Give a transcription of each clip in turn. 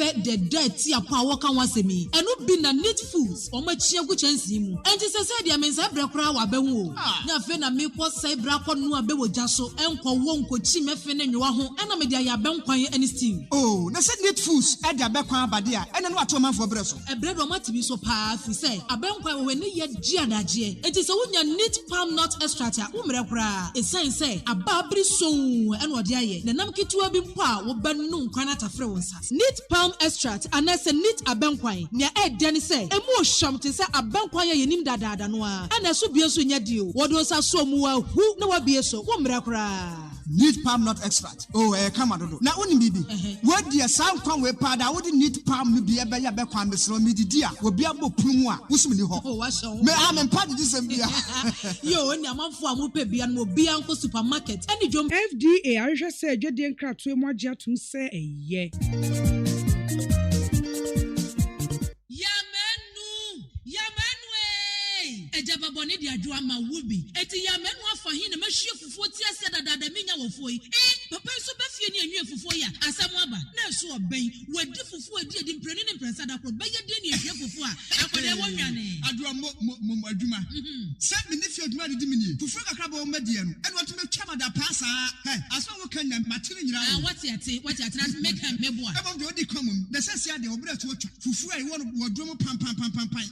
fed the dirty apa waka wasemi. Enu bi na neat foods o ma chia gu chansi mu. Enti se dia mensa bra kra wa behu. Na fe na me ko sai bra ko no abe woja so enko wo nko chi mefe ne nwa ho ena me dia ya benkwan ani stew. Oh, na se neat foods e dia bekwan abade a ena no ato manfo bre so. E bre do matibi so pa fi say abenkwan we ne ye gi adaje. Enti se wonya neat palm nut extract a umre kra. E say ababri so ena odi aye. Na nam kitua bi mpo a wo banu nkwan atafre wonsa. Neat palm extract anase neat abenkwan. Nia e dia ni say emu sham te say abenkwan ye nim dada no a. Ana so bie so nya dio. Wodo sa so mu a hu na wa bie so wo mre kra. Neat palm nut extract. Oh, come on. Na uni bibi. What dear sound come we pada would neat palm be a beya bekwan mesro midi dia. Will be able pumwa. Usmini ho. Oh, what's so? May I am part of this beer. Yo, when your mom for a mope be and will be uncle supermarket. Any jump FDA, I just said, Jadian crap to more jet to say a ye. Ejaba boni dia jua ma wubi eti ya menu afa hin na mahie fufuo ti ase dada menya wofo yi papa so be fie ni anwie fufuo ya asam aba na so oben wadi fufuo edi mpreni ne mpresa da kro be ye de ni ahie fufuo a akwade wo nwane adua mo adwuma se me ne fie adwuma de mini fufuo kakra ba o medie no ene wato me twama da pasa aso wo kan na matire nyira what ate na make am mebo a ebo de odi komum na sese ade obra to otwa fufuo ai wo no wodwo pam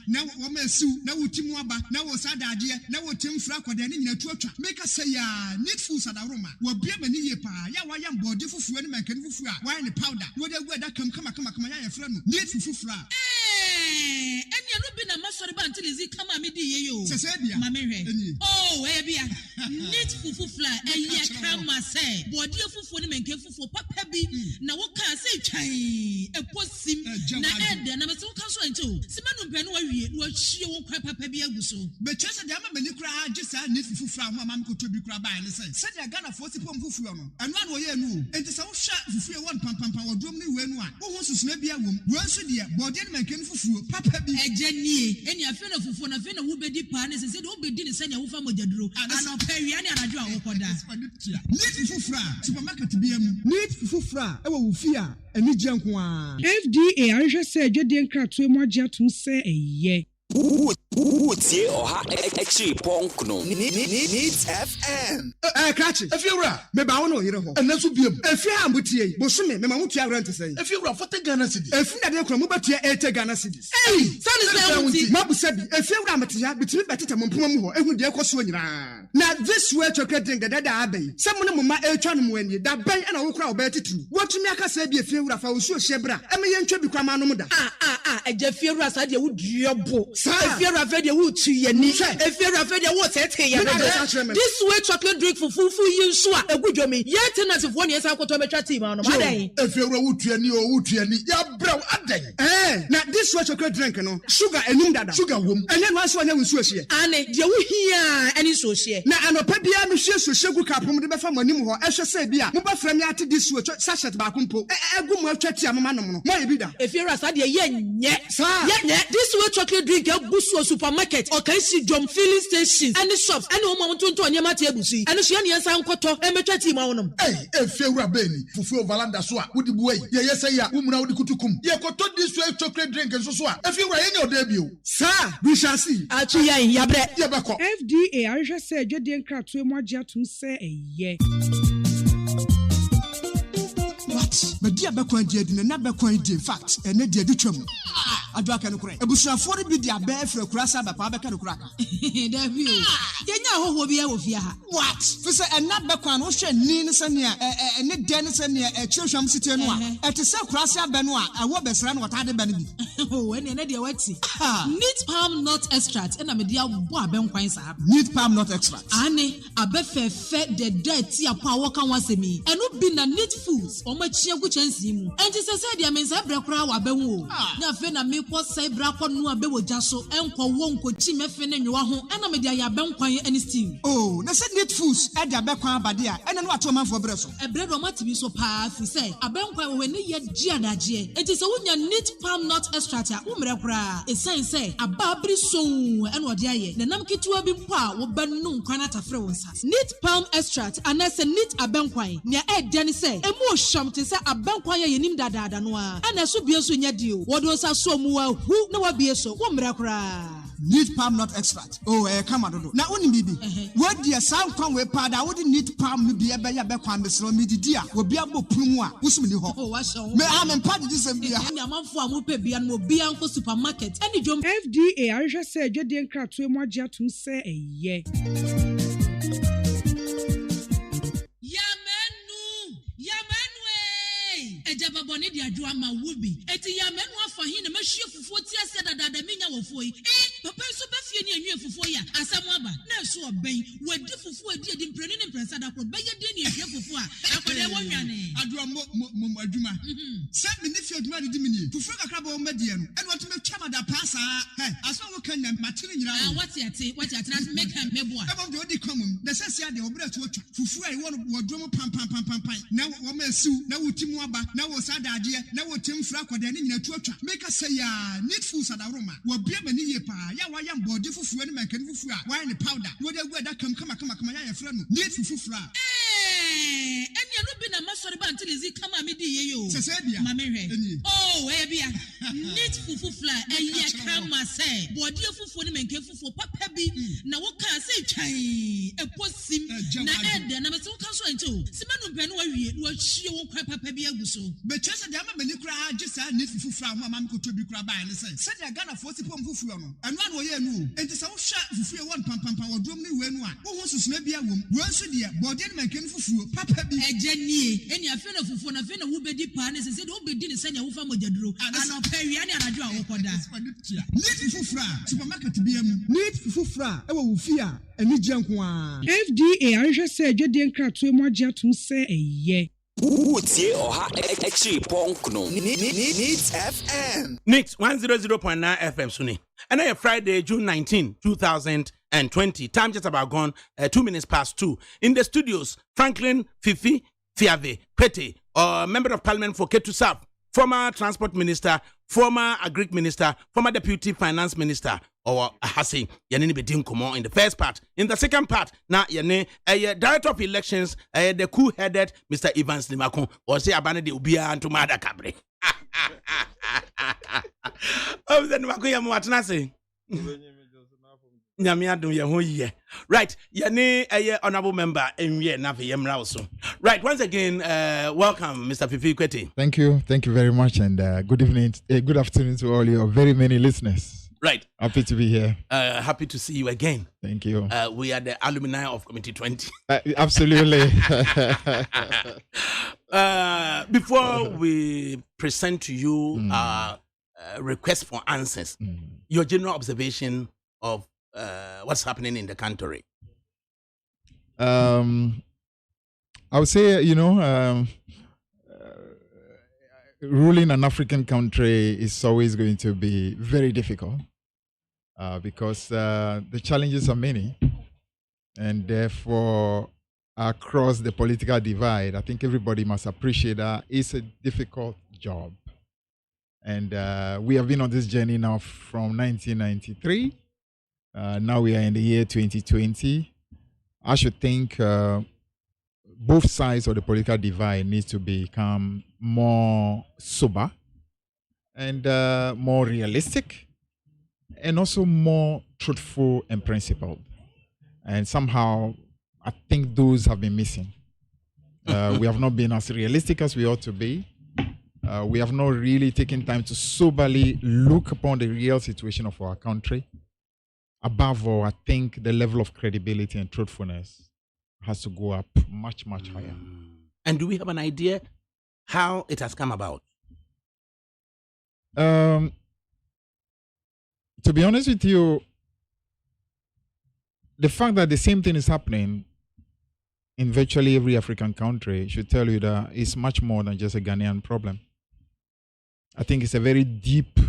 na wo ma siu na wo timu aba na wo sadade na wo temfra kwada ne nyina tuatwa make say ya need food sadaroma wo bia mani ye pa ya wa ya mbode fufuo ne mankani fufuo a wa ne powder wo de gu ada kam kama ya yefra no need fufuo a enya no bi na masori ba antilizi kama me di ye yo sese bia ma me hwe oh bia need fufuo eya kama say bode fufuo ne mankan fufuo papa bi na wo ka say twan eposim na ede na me se wo ka so anti o simanu mpe no wa wie no ahie wo kwa papa bi aguso be chese de ama mani kura agisa need fufuo a ma ko tobi kura ba ne say se de Ghana fo sipom fufuo no eno an wo ye nu enti se wo hwa fufuo won pam wodrom ne we nu a wo ho susuna bia wom wo nso de bode ne mankan fufuo papa bi ejanie eni afi na fufuo na afi na wo bedi pa ne se de wo bedi ne se ne wo fa mojaduro ana pawia ne anadwo a wo koda need fufuo supermarket bia mu need fufuo e wo fi a eni je nko a FDA I just said Jadian crap to more jet to say a ye. Tie oha echi punk no needs FM krachi efiura me ba wono yire ho enaso biem efia ambutie bosome me ma mutia rent say efiura 40 Ghana cedis efia de kro mo batua 80 Ghana cedis sani mabusa bi efiura metia bitimi betete mo mpoma mu ho ehu de ekoso nyira na this way chocolate drink dada abai se mo ne mo ma etwa no mo ani da ban na wo kra wo ba tituru wotumi aka sa bi efiura fa wo su hyebra e me ye ntwa bi kwa ma no mo da eja efiura sa de wo duobo efiura fe de wo tu ye ni efiura fe de wo tete ye this way chocolate drink fufu yin so a egudwomi ye tenasifo ne esa akoto betwa team no madan efiura wo tu ani ya braw adan na this way chocolate drink no sugar enum dada sugar wom ene no aso anya nsu ahie ane de wo hia ani so hie na anopa bia me hie so hyegu kapom de befa manim ho ehwe se bia mo ba fra me ate this way sachet ba kumpo egu mo atwa tia mama no mo ye bi da efiura sa de ye nye this way chocolate drink ebusu supermarket or can see drum filling stations and shops and o mo tonto onyema te ebusu and so ye nsa nkoto emetwa team awonum efiura beni fufu valanda so a wudi buai ye say ya umuna wudi kutukum ye koto this way chocolate drink nso so a efiura ye nya odabio sir we shall see achi yan yabre ye beko FDA I just said Jadian crap to more jet to say a ye. But dear Bakwan did na Bakwan in fact and ne dear ditchum adwaka no kure ebusuafo re bi dia ba afre kurasa ba pa beka no kuraka da bi o yenya hoho bia wo fia ha what fi say na Bakwan no hwe ni ne sane ne de ne sane chirhwam site no a etese kurasa ba no a awo besra no wata de ba no bi o ene ne de wati neat palm nut extract na me dia bo abenkwan sa neat palm nut extract ane abefefe de dirty apa wo kan wasemi eno bi na neat foods o ma chia gu chansi mu enti se dia mensa brekora wa ba hu o na fe na me ko sai bra ko no abe woja so enko wo nko chi mefe ne nwa ho ana me dia ya benkwan ani steam. Oh, na said need foods e dia bekwan abade a ene no ato manfo bre so. E bre do matibi so pa fi say abenkwan we ne ye giadaje. Enti se wonya neat palm nut extract a umre kra. E say ababri so ene ode aye. Na nam ketua bi mpo a wo banu nkwan atafre wonsa. Neat palm extract anase neat abenkwan. Ne e dia ne say emu ohwam te say abenkwan ye yenim dadaada no a. Ana so bie so nya dio. Wodo sa so mu a hu na wa bie so wo mre kra. Neat palm nut extract. Oh, come on. Na oni bibi. What dear sound con we pada would need palm no be a beya bekwan mesro me dia. Wo bia bo prumu a wosumi ho. Oh, wa so. Me am padi this am bia. Nya manfo amope bia no bia nko supermarket. Ani dwom FDA ahwehwe sɛ adwadie nkratoe mu agye atom sɛ ɛyɛ. Ejaba boni di adwa ma wubi eti ya menu afa hin na mahwie fufuo ti ase dada menya wofo yi papa so ba fie ni anwie fufuo ya asam aba na so oben wadi fufuo edi mpreni ne mpresa da kro beye de ni ehwie fufuo a akode wonwane adwa mo adwuma se me ni fie adwuma di mini fufuo kakra ba o medie no ene wato metwa mada pasa aso wo kan na matire nyira wati ate na make am meboa eba de odi komum na sese ade obra to otwa fufuo ai wo wodrom pam na wo ma asiu na wotimu aba na wo sadade na wo temfra kwada ne nyina tu atwa make say ya need food sadaroma wo bia mani ye pa ya wa ya mbode fufuo ne mankani fufuo a wa ne powder wo de guada kama ya ye fra no need fufuo eni anu bi na masori ba until is kama me di ye yo sese bia mama hwe oh bia need fufuo eye kama say bode fufuo ne mankani fufuo papa bi na wo ka say twan eposim na ede na me so kan so ento simanu mpɛ no wa wie wo hwie wo kwa papa bi aguso be chese de ama mani kura agisa need fufuo ho ama ko to bi kura ba ne say se de Ghana for sipom fufuo no eno an wo ye nu enti se wo hwa fufuo won pam wo dom ne we nu a wo ho susuna bi awom wo nso de bode ne mankani fufuo papa bi ejanie eni afi na fufuo na afi na wo bedi pa ne se de wo bedi ne senya wo fa mojaduro ana pa wi ani anadwo a wo koda need fufuo supermarket bi am need fufuo e wo fi a eni gye nko a FDA ahwehwe sɛ adwadie nkratoe mu agye atom sɛ ɛyɛ. Utie oha FRIMPONG no. Needs FM. Next 100.9 FM Suni. And then Friday, June 19, 2020. Time just about gone 2 minutes past 2. In the studios, Franklin Fifi Fiave Kwete, Member of Parliament for Ketu South, former Transport Minister, former Agric Minister, former Deputy Finance Minister, or Hasi Yanini Bedin Kumo in the first part. In the second part, now Yane, Director of Elections, the coup-headed Mr. Evans Limakun, or say Abane de Ubia and to ADAKABRI. Oh, then Makuya Muatanasi. Right, Yane, honorable member, and ye Navi Yemrauso. Right, once again, welcome, Mr. Fifi Kwete. Thank you very much, and good evening, good afternoon to all your very many listeners. Right. Happy to be here. Happy to see you again. Thank you. We are the alumni of Committee 20. Absolutely. Before we present to you request for answers, your general observation of what's happening in the country. I would say, ruling an African country is always going to be very difficult because the challenges are many, and therefore across the political divide, I think everybody must appreciate that it's a difficult job. And we have been on this journey now from 1993. Now we are in the year 2020. I should think both sides of the political divide needs to become more sober and more realistic and also more truthful and principled. And somehow, I think those have been missing. We have not been as realistic as we ought to be. We have not really taken time to soberly look upon the real situation of our country. Above all, I think the level of credibility and truthfulness has to go up much, much higher. And do we have an idea how it has come about? To be honest with you, the fact that the same thing is happening in virtually every African country should tell you that it's much more than just a Ghanaian problem. I think it's a very deep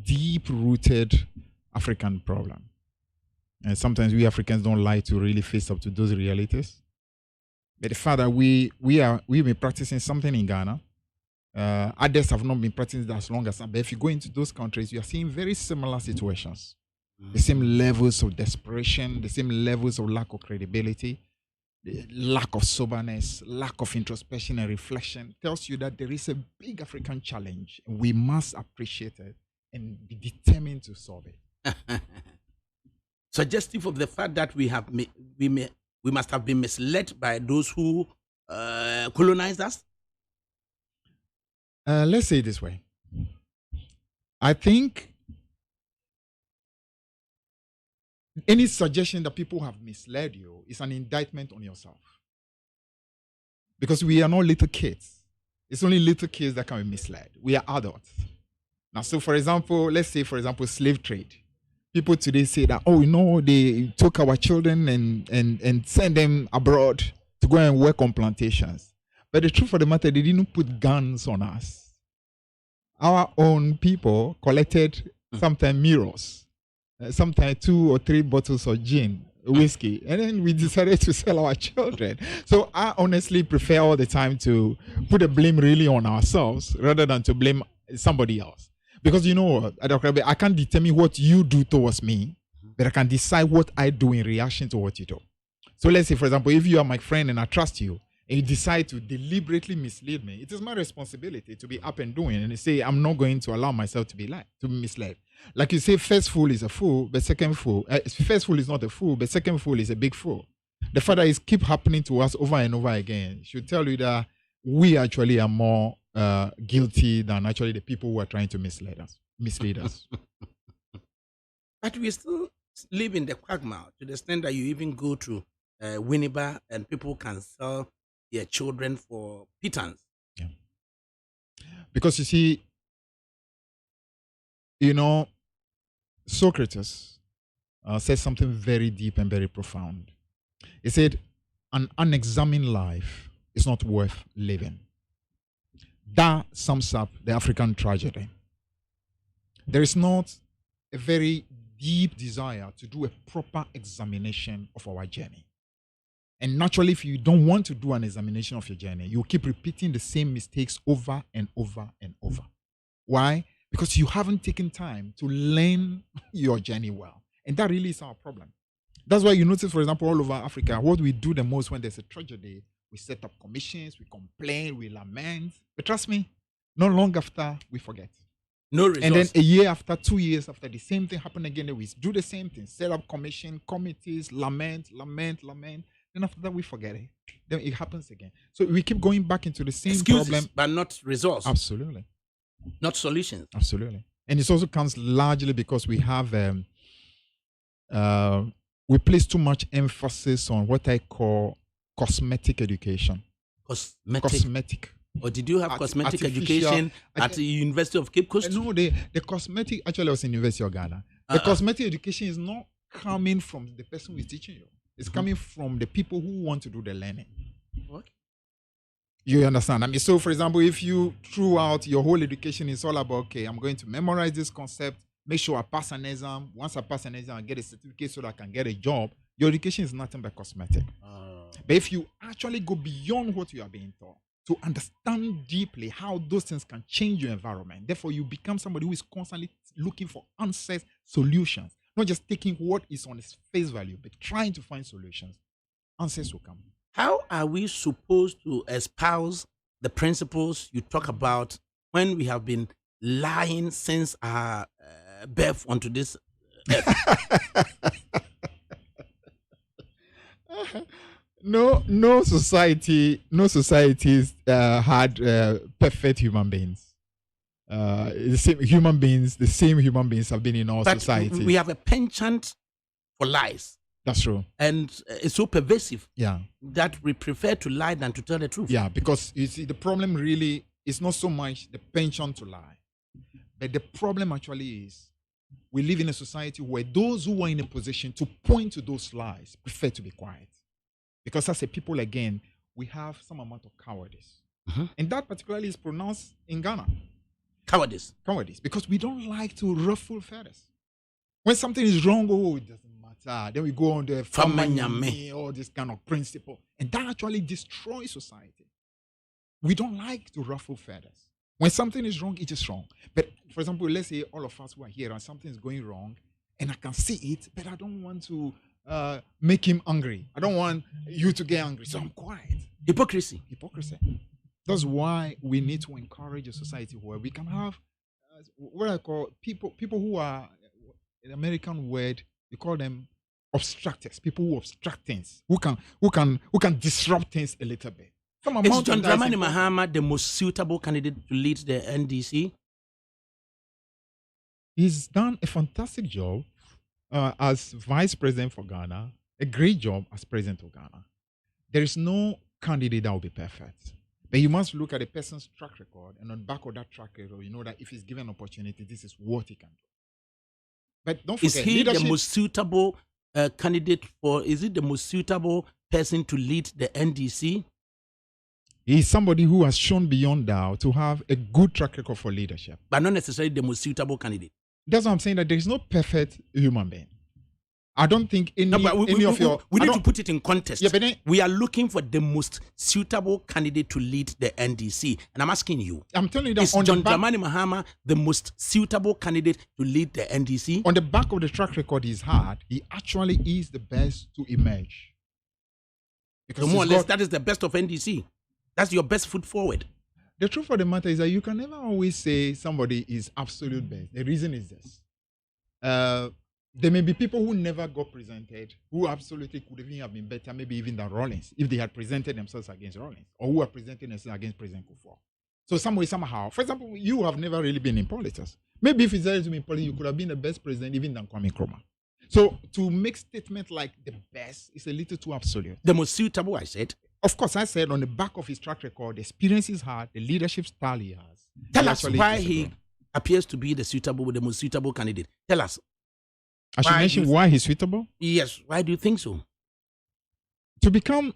deep-rooted African problem. And sometimes we Africans don't like to really face up to those realities. But the fact that we've been practicing something in Ghana, others have not been practicing that as long as us. But if you go into those countries, you are seeing very similar situations. The same levels of desperation, the same levels of lack of credibility, the lack of soberness, lack of introspection and reflection tells you that there is a big African challenge and we must appreciate it and be determined to solve it. Suggestive of the fact that we must have been misled by those who colonized us? Let's say it this way. I think any suggestion that people have misled you is an indictment on yourself. Because we are not little kids. It's only little kids that can be misled. We are adults. Now, so for example, let's say, for example, slave trade. People today say that, they took our children and sent them abroad to go and work on plantations. But the truth of the matter, they didn't put guns on us. Our own people collected sometimes mirrors, sometimes 2 or 3 bottles of gin, whiskey, and then we decided to sell our children. So I honestly prefer all the time to put the blame really on ourselves rather than to blame somebody else. Because ADAKABRI, I can't determine what you do towards me, but I can decide what I do in reaction to what you do. So let's say, for example, if you are my friend and I trust you, and you decide to deliberately mislead me, it is my responsibility to be up and doing and say, I'm not going to allow myself to be misled. Like you say, first fool is a fool, but second fool, first fool is not a fool, but second fool is a big fool. The fact that it keeps happening to us over and over again should tell you that we actually are more guilty than actually the people who are trying to mislead us. But we still live in the quagmire to the extent that you even go to Winneba and people can sell their children for pittance. Yeah. Because you see, Socrates said something very deep and very profound. He said, an unexamined life is not worth living. That sums up the African tragedy. There is not a very deep desire to do a proper examination of our journey. And naturally, if you don't want to do an examination of your journey, you keep repeating the same mistakes over and over and over. Why? Because you haven't taken time to learn your journey well. And that really is our problem. That's why you notice, for example, all over Africa, what we do the most when there's a tragedy, we set up commissions, we complain, we lament. But trust me, not long after, we forget. No results. And then a year after, 2 years after, the same thing happened again. We do the same thing, set up commission, committees, lament. Then after that, we forget it. Then it happens again. So we keep going back into the same Excuses, problem. but not results. Absolutely. Not solutions. Absolutely. And it also comes largely because we have, we place too much emphasis on what I call cosmetic education. Cosmetic. Or did you have cosmetic education at the University of Cape Coast? No, the cosmetic, actually I was in University of Ghana. The cosmetic education is not coming from the person who is teaching you. It's coming from the people who want to do the learning. What? You understand? I mean, so for example, if you throughout your whole education is all about, okay, I'm going to memorize this concept, make sure I pass an exam. Once I pass an exam, I get a certificate so that I can get a job. Your education is nothing but cosmetic. But if you actually go beyond what you are being taught, to understand deeply how those things can change your environment, therefore you become somebody who is constantly looking for answers, solutions, not just taking what is on its face value, but trying to find solutions. Answers will come. How are we supposed to espouse the principles you talk about when we have been lying since our birth onto this earth? No societies had perfect human beings. The same human beings have been in all societies. We have a penchant for lies. That's true. And it's so pervasive, yeah, that we prefer to lie than to tell the truth. Yeah, because you see, the problem really is not so much the penchant to lie, but the problem actually is we live in a society where those who are in a position to point to those lies prefer to be quiet. Because as a people, again, we have some amount of cowardice. And that particularly is pronounced in Ghana. Cowardice. Cowardice. Because we don't like to ruffle feathers. When something is wrong, it doesn't matter. Then we go on the famanyame, all this kind of principle. And that actually destroys society. We don't like to ruffle feathers. When something is wrong, it is wrong. But for example, let's say all of us who are here and something is going wrong, and I can see it, but I don't want to make him angry. I don't want you to get angry, so I'm quiet. Hypocrisy. That's why we need to encourage a society where we can have what I call people who are, an American word, we call them obstructors, people who obstruct things, who can disrupt things a little bit. Is John Dramani Mahama the most suitable candidate to lead the NDC? He's done a fantastic job as vice president for Ghana, a great job as president of Ghana. There is no candidate that will be perfect. But you must look at a person's track record, and on the back of that track record, you know that if he's given an opportunity, this is what he can do. But don't forget, is he the most suitable candidate for, is it the most suitable person to lead the NDC? He's somebody who has shown beyond doubt to have a good track record for leadership. But not necessarily the most suitable candidate. That's what I'm saying, that there is no perfect human being. I don't think any of your... We need to put it in context. Yeah, but then, we are looking for the most suitable candidate to lead the NDC. And I'm asking you, I'm telling you that is John Dramani Mahama the most suitable candidate to lead the NDC? On the back of the track record he's had, he actually is the best to emerge. Because so more or less, that is the best of NDC. That's your best foot forward. The truth of the matter is that you can never always say somebody is absolute best. The reason is this. There may be people who never got presented, who absolutely could even have been better, maybe even than Rawlings, if they had presented themselves against Rawlings, or who have presented themselves against President Kufuor. So some way, somehow, for example, you have never really been in politics. Maybe if it's to be in politics, you could have been the best president even than Kwame Nkrumah. So to make statements like the best is a little too absolute. The most suitable, I said. Of course, I said on the back of his track record, the experience he's had, the leadership style he has. Tell us why he appears to be the most suitable candidate. Tell us. I should mention why he's suitable? Yes. Why do you think so? To become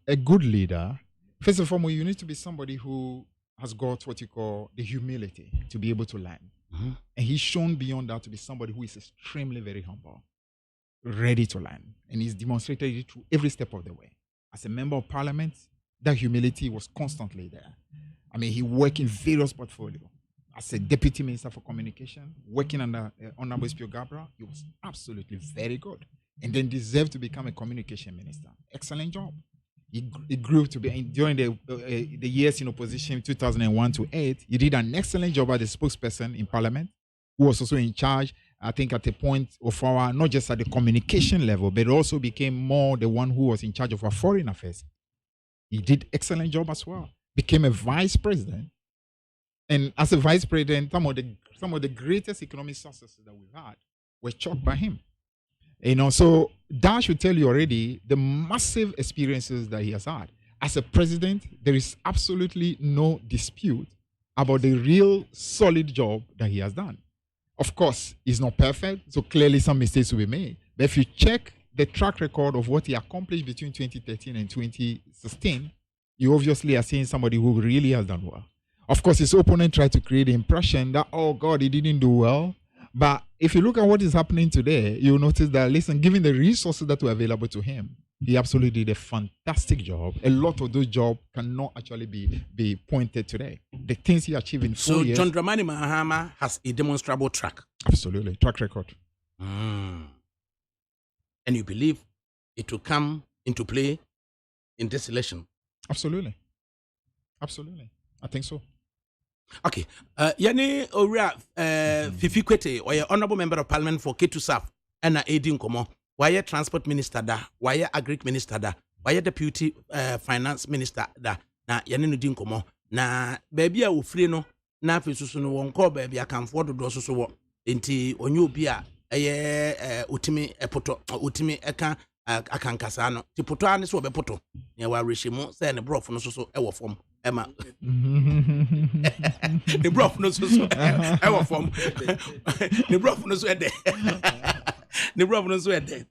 a good leader, first and foremost, you need to be somebody who has got what you call the humility to be able to learn. Mm-hmm. And he's shown beyond that to be somebody who is extremely very humble, ready to learn. And he's demonstrated it through every step of the way. As a member of parliament, that humility was constantly there. I mean, he worked in various portfolios. As a deputy minister for communication, working under Honorable Spio Gabra, he was absolutely very good. And then deserved to become a communication minister. Excellent job. He grew to be, during the years in opposition, 2001 to 8, he did an excellent job as a spokesperson in parliament, who was also in charge, I think, at the point of our, not just at the communication level, but also became more the one who was in charge of our foreign affairs. He did excellent job as well. Became a vice president. And as a vice president, some of the greatest economic successes that we've had were chalked by him. You know, so that should tell you already the massive experiences that he has had. As a president, there is absolutely no dispute about the real solid job that he has done. Of course, he's not perfect, so clearly some mistakes will be made. But if you check the track record of what he accomplished between 2013 and 2016, you obviously are seeing somebody who really has done well. Of course, his opponent tried to create the impression that, oh God, he didn't do well. But if you look at what is happening today, you'll notice that, listen, given the resources that were available to him, he absolutely did a fantastic job. A lot of those jobs cannot actually be pointed today. The things he achieved in 4 years. So John Dramani Mahama has a demonstrable track. Absolutely. Track record. And you believe it will come into play in this election? Absolutely. Absolutely. I think so. Okay. Yani Ora Fifi Kwete, or your honorable member of parliament for K2 South, and Edi Nkomo, why transport minister da, why agric minister da, why deputy finance minister da, na yani no din komo, na baby a ufri no, na fesusu no wonko baby a can afford do so wo, enti onyu obi a utimi epoto, utimi eka akankasa no, ti poto ani so obepoto, ne wa rehemu say ne brof no so ewo fom. Emma, the broth no so ever from the broth no so there. The broth no so there.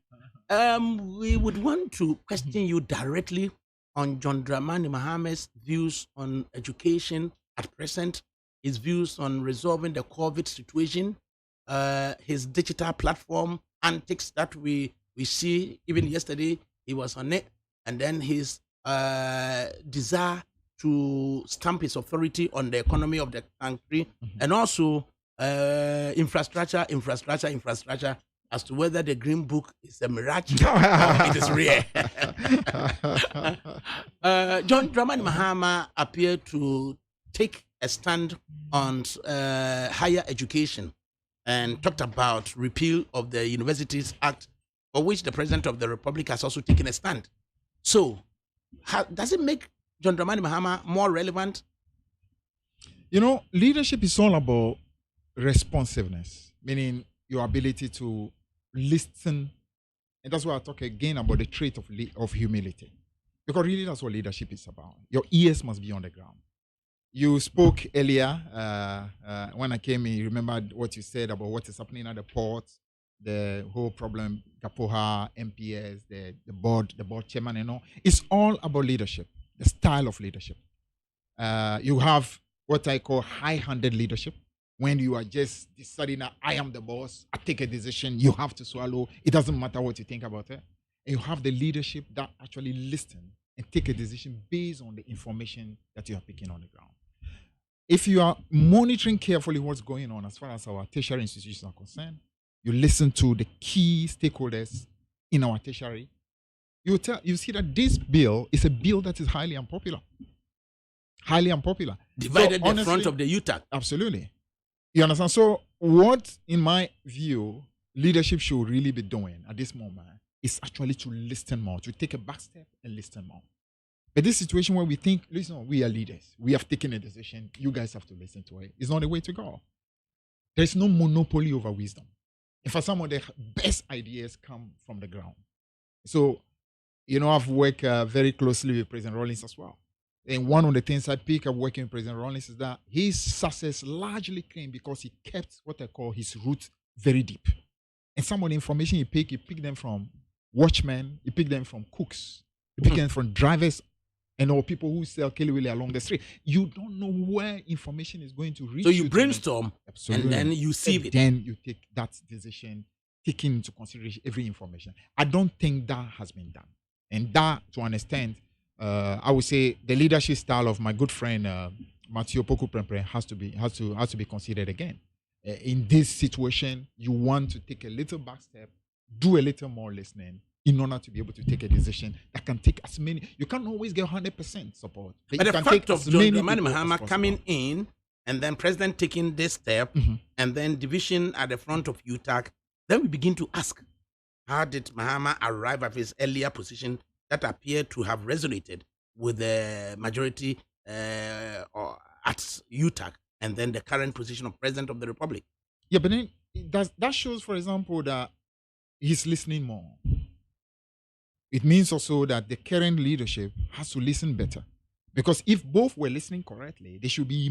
We would want to question you directly on John Dramani Mahama's views on education at present his views on resolving the COVID situation, his digital platform antics that we see. Even yesterday, he was on it, and then his desire to stamp his authority on the economy of the country, and also infrastructure, as to whether the Green Book is a mirage or it is real. John Dramani Mahama appeared to take a stand on higher education and talked about repeal of the Universities Act, for which the President of the Republic has also taken a stand. So, does it make John Dramani Mahama more relevant? Leadership is all about responsiveness, meaning your ability to listen. And that's why I talk again about the trait of humility. Because really that's what leadership is about. Your ears must be on the ground. You spoke earlier when I came in, you remembered what you said about what is happening at the port, the whole problem, Gapoha, MPS, the board chairman and all. It's all about leadership, the style of leadership. You have what I call high-handed leadership, when you are just deciding that I am the boss, I take a decision, you have to swallow, it doesn't matter what you think about it. And you have the leadership that actually listen and take a decision based on the information that you are picking on the ground. If you are monitoring carefully what's going on as far as our tertiary institutions are concerned, you listen to the key stakeholders in our tertiary, you see that this bill is a bill that is highly unpopular. Highly unpopular. Divided the front of the UTAC. Absolutely. You understand? So what, in my view, leadership should really be doing at this moment is actually to listen more, to take a back step and listen more. But this situation where we think, listen, we are leaders, we have taken a decision, you guys have to listen to it, is not the way to go. There's no monopoly over wisdom. In fact, some of the best ideas come from the ground. So, I've worked very closely with President Rawlings as well. And one of the things I pick up working with President Rawlings is that his success largely came because he kept what I call his roots very deep. And some of the information he picked them from watchmen, he picked them from cooks, he picked them from drivers, and all people who sell kelewele along the street. You don't know where information is going to reach. So you brainstorm, and then you sieve it. Then you take that decision, taking into consideration every information. I don't think that has been done. And that, to an extent, I would say the leadership style of my good friend Matthew Poku Prempre has to be considered again. In this situation, you want to take a little back step, do a little more listening in order to be able to take a decision that can take as many. You can't always get 100% support. But the fact of John Dramani Mahama coming in and then President taking this step and then division at the front of UTAC, then we begin to ask, how did Mahama arrive at his earlier position that appeared to have resonated with the majority at UTAC and then the current position of President of the Republic? Yeah, but then that shows, for example, that he's listening more. It means also that the current leadership has to listen better. Because if both were listening correctly, they should be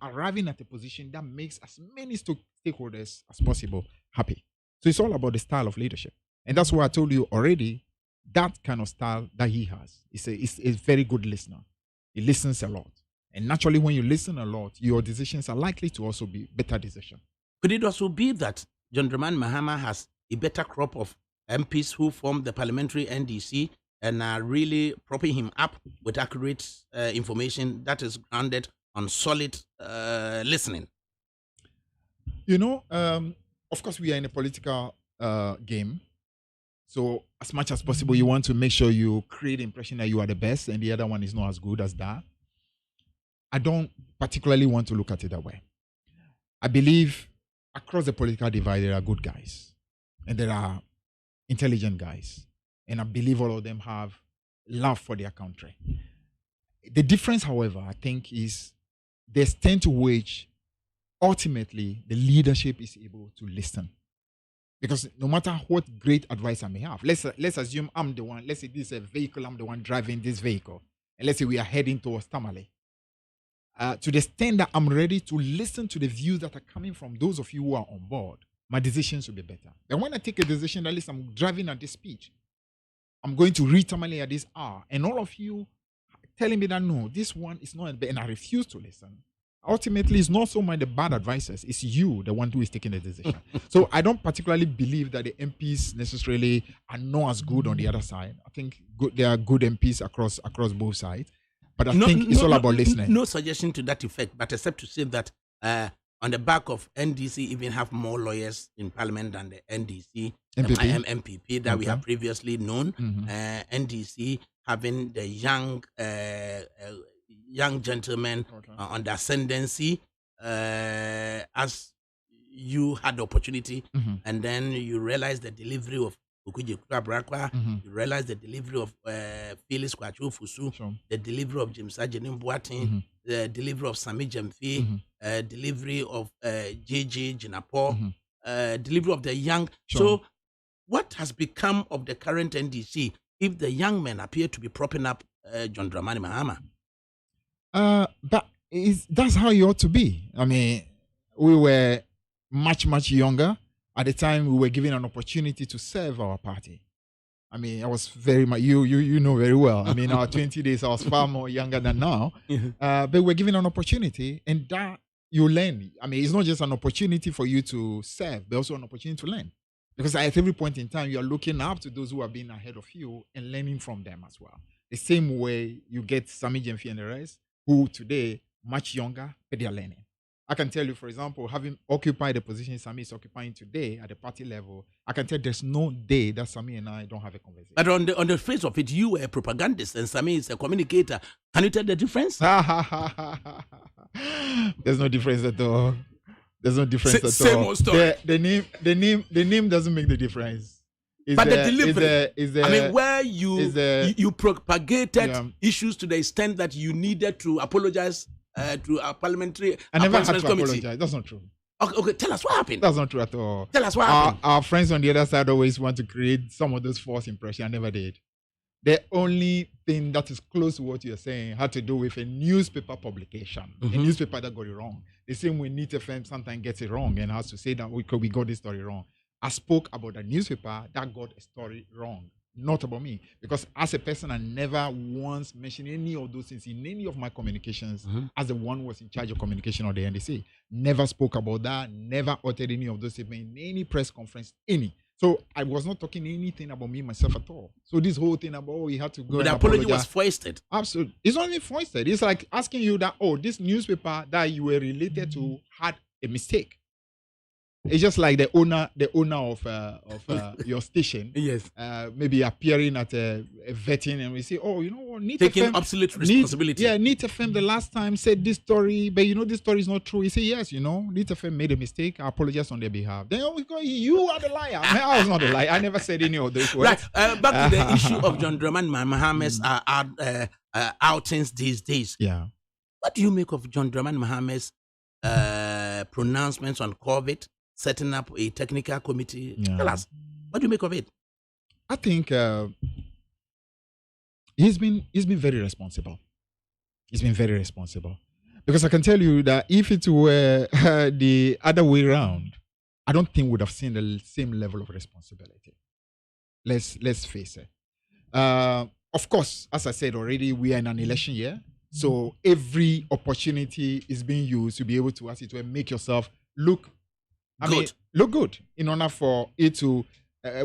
arriving at a position that makes as many stakeholders as possible happy. So it's all about the style of leadership. And that's why I told you already, that kind of style that he has is a very good listener. He listens a lot. And naturally, when you listen a lot, your decisions are likely to also be better decisions. Could it also be that John Dramani Mahama has a better crop of MPs who form the parliamentary NDC and are really propping him up with accurate information that is grounded on solid listening? Of course, we are in a political game. So as much as possible, you want to make sure you create the impression that you are the best and the other one is not as good as that. I don't particularly want to look at it that way. I believe across the political divide, there are good guys and there are intelligent guys. And I believe all of them have love for their country. The difference, however, I think is the extent to which ultimately the leadership is able to listen. Because no matter what great advice I may have, let's assume I'm the one, let's say this is a vehicle, I'm the one driving this vehicle. And let's say we are heading towards Tamale. To the extent that I'm ready to listen to the views that are coming from those of you who are on board, my decisions will be better. And when I take a decision, at least I'm driving at this speed, I'm going to reach Tamale at this hour, and all of you telling me that no, this one is not, and I refuse to listen, ultimately it's not so much the bad advisors, it's you, the one who is taking the decision. So I don't particularly believe that the MPs necessarily are not as good on the other side. I think there are good MPs across both sides. But I think it's all about listening. No suggestion to that effect, but except to say that on the back of NDC even have more lawyers in parliament than the NDC, MPP that we have previously known. NDC having the young gentleman on the ascendancy, as you had the opportunity, and then you realize the delivery of Okuje Brakwa, you realize the delivery of Felix Kwachu Fusu, the delivery of James Ajenim Boateng, the delivery of Sami Jemfi, delivery of JJ Jinapo, delivery of the young. So what has become of the current NDC if the young men appear to be propping up John Dramani Mahama? That's how you ought to be. I mean, we were much younger. At the time, we were given an opportunity to serve our party. I mean, I was very much, you know very well. I mean, our 20 days, I was far more younger than now. But we were given an opportunity, and that you learn. I mean, it's not just an opportunity for you to serve, but also an opportunity to learn. Because at every point in time, you are looking up to those who have been ahead of you and learning from them as well. The same way you get Sami Jemfi and the rest, who today, much younger, but they are learning. I can tell you, for example, having occupied the position Sami is occupying today at the party level, I can tell there's no day that Sami and I don't have a conversation. But on the face of it, you were a propagandist and Sami is a communicator. Can you tell the difference? There's no difference at all. There's no difference at all. Same old story. The name doesn't make the difference. But the delivery, I mean, where you propagated issues to the extent that you needed to apologize to a parliamentary I never had to committee. apologize. That's not true. Okay, tell us what happened. That's not true at all. Tell us what happened. Our friends on the other side always want to create some of those false impressions. I never did. The only thing that is close to what you're saying had to do with a newspaper publication, a newspaper that got it wrong. The same way NEET FM sometimes gets it wrong and has to say that we got this story wrong. I spoke about a newspaper that got a story wrong, not about me. Because as a person, I never once mentioned any of those things in any of my communications as the one who was in charge of communication of the NDC. Never spoke about that, never uttered any of those statements in any press conference, any. So I was not talking anything about me, myself at all. So this whole thing about, we had to go but and the apology apologize. was foisted. Absolutely. It's not even foisted. It's like asking you that, this newspaper that you were related to had a mistake. It's just like the owner of your station, yes, maybe appearing at a vetting, and we say, you know what, NEET taking FM, absolute responsibility. NEET FM the last time said this story, but this story is not true. He said, yes, NEET FM made a mistake. I apologize on their behalf. Then you are the liar. I was not the liar. I never said any of those words. Right. Back to the issue of John Dramani Mahama's outings these days. Yeah. What do you make of John Dramani Mahama's pronouncements on COVID? Setting up a technical committee. Yeah. Tell us, what do you make of it? I think he's been very responsible. He's been very responsible. Because I can tell you that if it were the other way around, I don't think we would have seen the same level of responsibility. Let's face it. Of course, as I said already, we are in an election year. So every opportunity is being used to be able to, as it were, make yourself look good in order for it to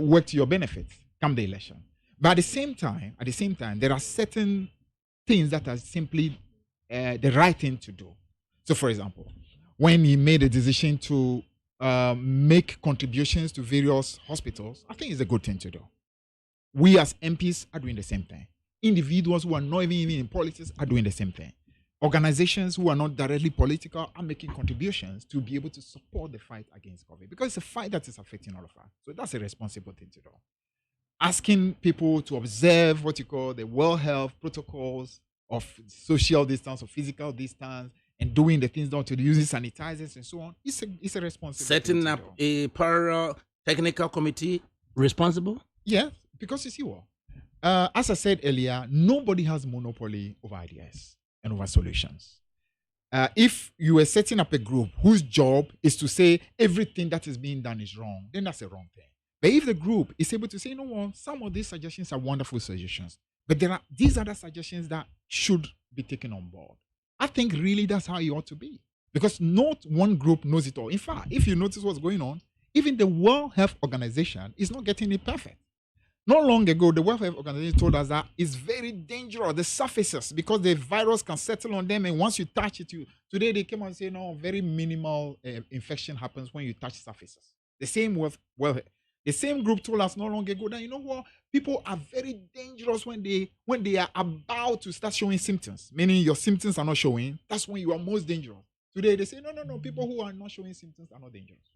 work to your benefit come the election. But at the same time, there are certain things that are simply the right thing to do. So, for example, when he made a decision to make contributions to various hospitals, I think it's a good thing to do. We as MPs are doing the same thing. Individuals who are not even in politics are doing the same thing. Organizations who are not directly political are making contributions to be able to support the fight against COVID, because it's a fight that is affecting all of us. So that's a responsible thing to do. Asking people to observe what you call the World Health protocols of social distance or physical distance and doing the things down to using sanitizers and so on, it's a responsibility. Setting up a parallel technical committee responsible? Yes, because you see what? As I said earlier, nobody has monopoly over ideas and over solutions. If you were setting up a group whose job is to say everything that is being done is wrong, then that's a wrong thing. But if the group is able to say, some of these suggestions are wonderful suggestions, but there are these other suggestions that should be taken on board, I think really that's how you ought to be. Because not one group knows it all. In fact, if you notice what's going on, even the World Health Organization is not getting it perfect. Not long ago, the World Health Organization told us that it's very dangerous, the surfaces, because the virus can settle on them, and once you touch it, today they came and say, no, very minimal infection happens when you touch surfaces. The same group told us not long ago that, you know what, people are very dangerous when they are about to start showing symptoms, meaning your symptoms are not showing. That's when you are most dangerous. Today they say, no, people who are not showing symptoms are not dangerous.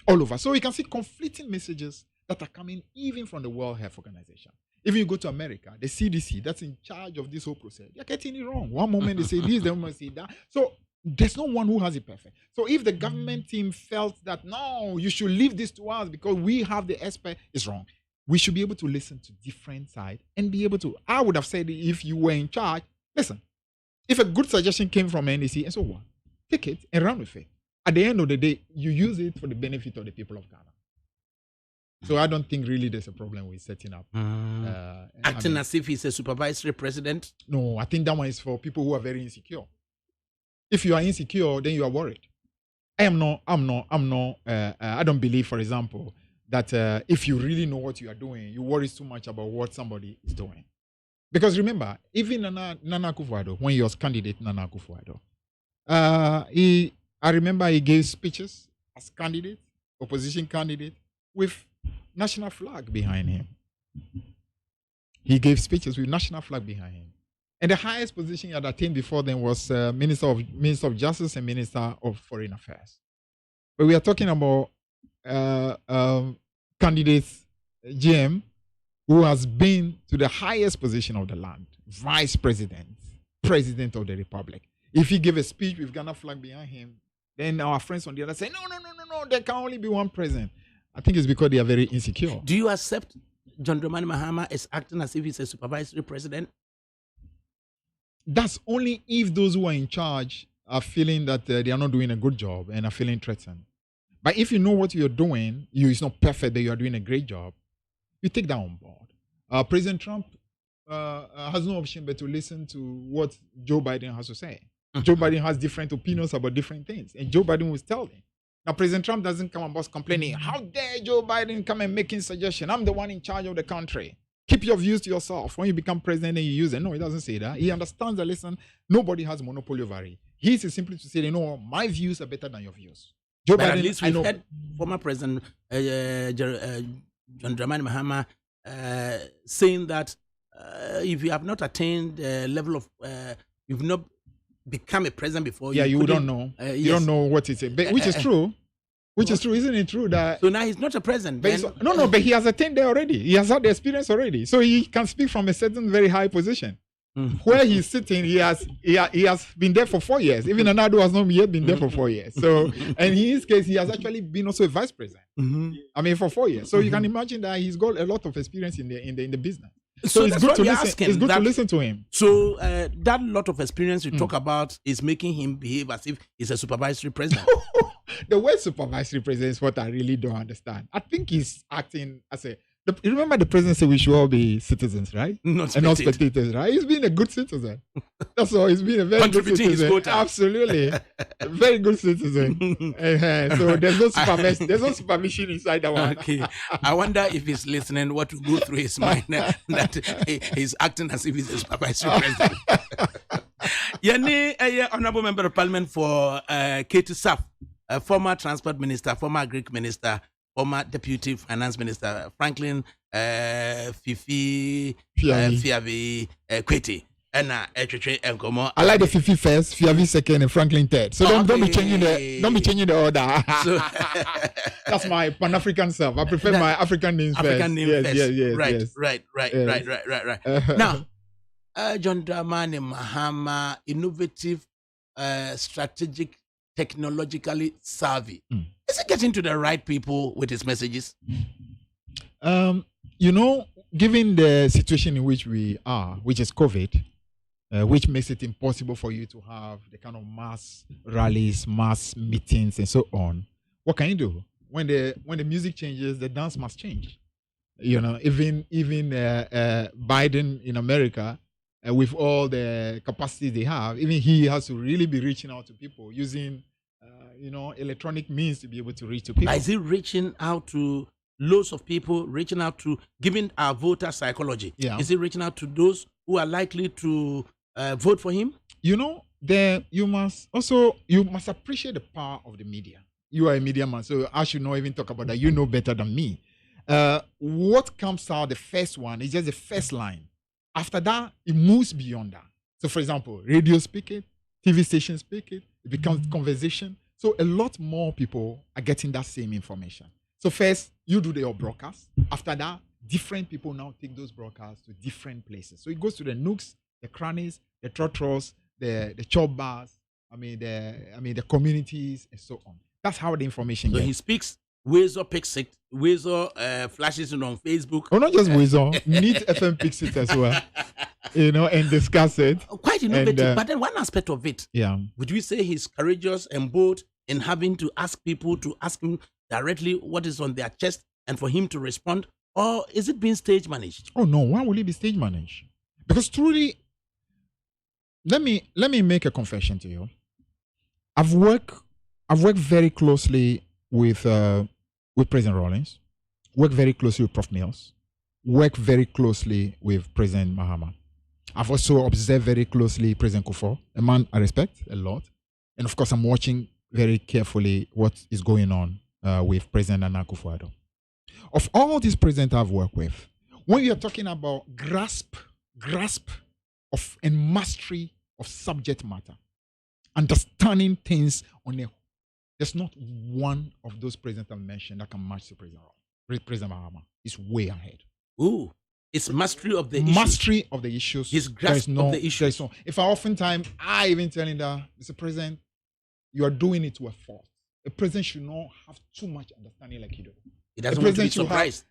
All over. So we can see conflicting messages that are coming even from the World Health Organization. If you go to America, the CDC that's in charge of this whole process, they're getting it wrong. One moment they say this, the moment they say that. So there's no one who has it perfect. So if the government team felt that, no, you should leave this to us because we have the expert, it's wrong. We should be able to listen to different sides and be able to, I would have said if you were in charge, listen, if a good suggestion came from NDC, and so what? Take it and run with it. At the end of the day, you use it for the benefit of the people of Ghana. So I don't think really there's a problem with setting up. Acting as if he's a supervisory president? No, I think that one is for people who are very insecure. If you are insecure, then you are worried. I don't believe, for example, that if you really know what you are doing, you worry too much about what somebody is doing. Because remember, even Nana Akufo-Addo, when he was candidate, Nana Akufo-Addo, I remember he gave speeches as candidate, opposition candidate, with national flag behind him. He gave speeches with national flag behind him. And the highest position he had attained before then was Minister of Justice and Minister of Foreign Affairs. But we are talking about candidates, GM, who has been to the highest position of the land, Vice President, President of the Republic. If he gave a speech with Ghana flag behind him, then our friends on the other say, no, there can only be one president. I think it's because they are very insecure. Do you accept John Dramani Mahama is acting as if he's a supervisory president? That's only if those who are in charge are feeling that they are not doing a good job and are feeling threatened. But if you know what you're doing, it's not perfect, but you are doing a great job, you take that on board. President Trump has no option but to listen to what Joe Biden has to say. Joe Biden has different opinions about different things, and Joe Biden will tell them. Now, President Trump doesn't come about complaining, how dare Joe Biden come and making suggestions? I'm the one in charge of the country. Keep your views to yourself. When you become president and you use it. No, he doesn't say that. He understands that, listen, nobody has monopoly over it. He is simply to say, my views are better than your views. Joe Biden, at least we've had former President John Dramani Mahama saying that if you have not attained the level of, you've not become a president before. Yeah, you don't know. You don't know what it is, which is true. Which is true, isn't it true that? So now he's not a president. But but he has attained there already. He has had the experience already, so he can speak from a certain very high position. Where he's sitting, he has been there for 4 years. Even Anado has not yet been there for 4 years. So, and in his case, he has actually been also a vice president. I mean, for 4 years. So you can imagine that he's got a lot of experience in the business. So it's good to listen. It's good to listen to him. So that lot of experience you talk about is making him behave as if he's a supervisory president. The word supervisory president is what I really don't understand. I think he's acting as a. Remember the president said we should all be citizens, right? Not spectators, right? He's been a good citizen. That's all. He's been a very good citizen. Absolutely, a very good citizen. So there's no supervision inside that one. Okay. I wonder if he's listening, what will go through his mind that he's acting as if he's a supervisory president. Honorable Member of Parliament for Katie Saf, former Transport Minister, former Agric Minister, former Deputy Finance Minister Franklin Fifi Fiavi Kweti. I like the Fifi first, Fiavi second, and Franklin third. So don't be changing the order. So, that's my Pan-African self. I prefer my African names first. Yes. Right. Now, John Dramani Mahama, innovative, strategic, technologically savvy. Is he getting to the right people with his messages? Given the situation in which we are, which is COVID, which makes it impossible for you to have the kind of mass rallies, mass meetings, and so on, what can you do? When the music changes, the dance must change. Even Biden in America with all the capacity they have. Even he has to really be reaching out to people using, electronic means to be able to reach to people. But is he reaching out to loads of people, reaching out to giving our voter psychology? Yeah. Is he reaching out to those who are likely to vote for him? You must appreciate the power of the media. You are a media man, so I should not even talk about that. You know better than me. What comes out, the first one, is just the first line. After that, it moves beyond that. So, for example, radio speak it, TV stations speak it, it becomes conversation. So a lot more people are getting that same information. So first, you do your broadcast. After that, different people now take those broadcasts to different places. So it goes to the nooks, the crannies, the trotros, the chop bars, the communities, and so on. That's how the information gets. He speaks, Weasel picks it, Weasel flashes it on Facebook. Oh, not just Weasel, Neat FM picks it as well, and discuss it. Quite innovative. But then one aspect of it, would we say he's courageous and bold in having to ask people to ask him directly what is on their chest and for him to respond? Or is it being stage managed? Oh, no. Why will it be stage managed? Because truly, let me make a confession to you. I've worked very closely with President Rawlings, worked very closely with Prof. Mills, worked very closely with President Mahama. I've also observed very closely President Kufuor, a man I respect a lot. And of course, I'm watching very carefully what is going on with President Nana Akufo-Addo. Of all these presidents I've worked with, when you're talking about grasp of and mastery of subject matter, understanding things there's not one of those presidents I've mentioned that can match the President Mahama. He's way ahead. Ooh, it's mastery of the issues. Mastery of the issues. His grasp of the issues. If oftentimes I even tell him that, Mr. President, you are doing it to a fault. A president should not have too much understanding like you do. He doesn't want to be surprised.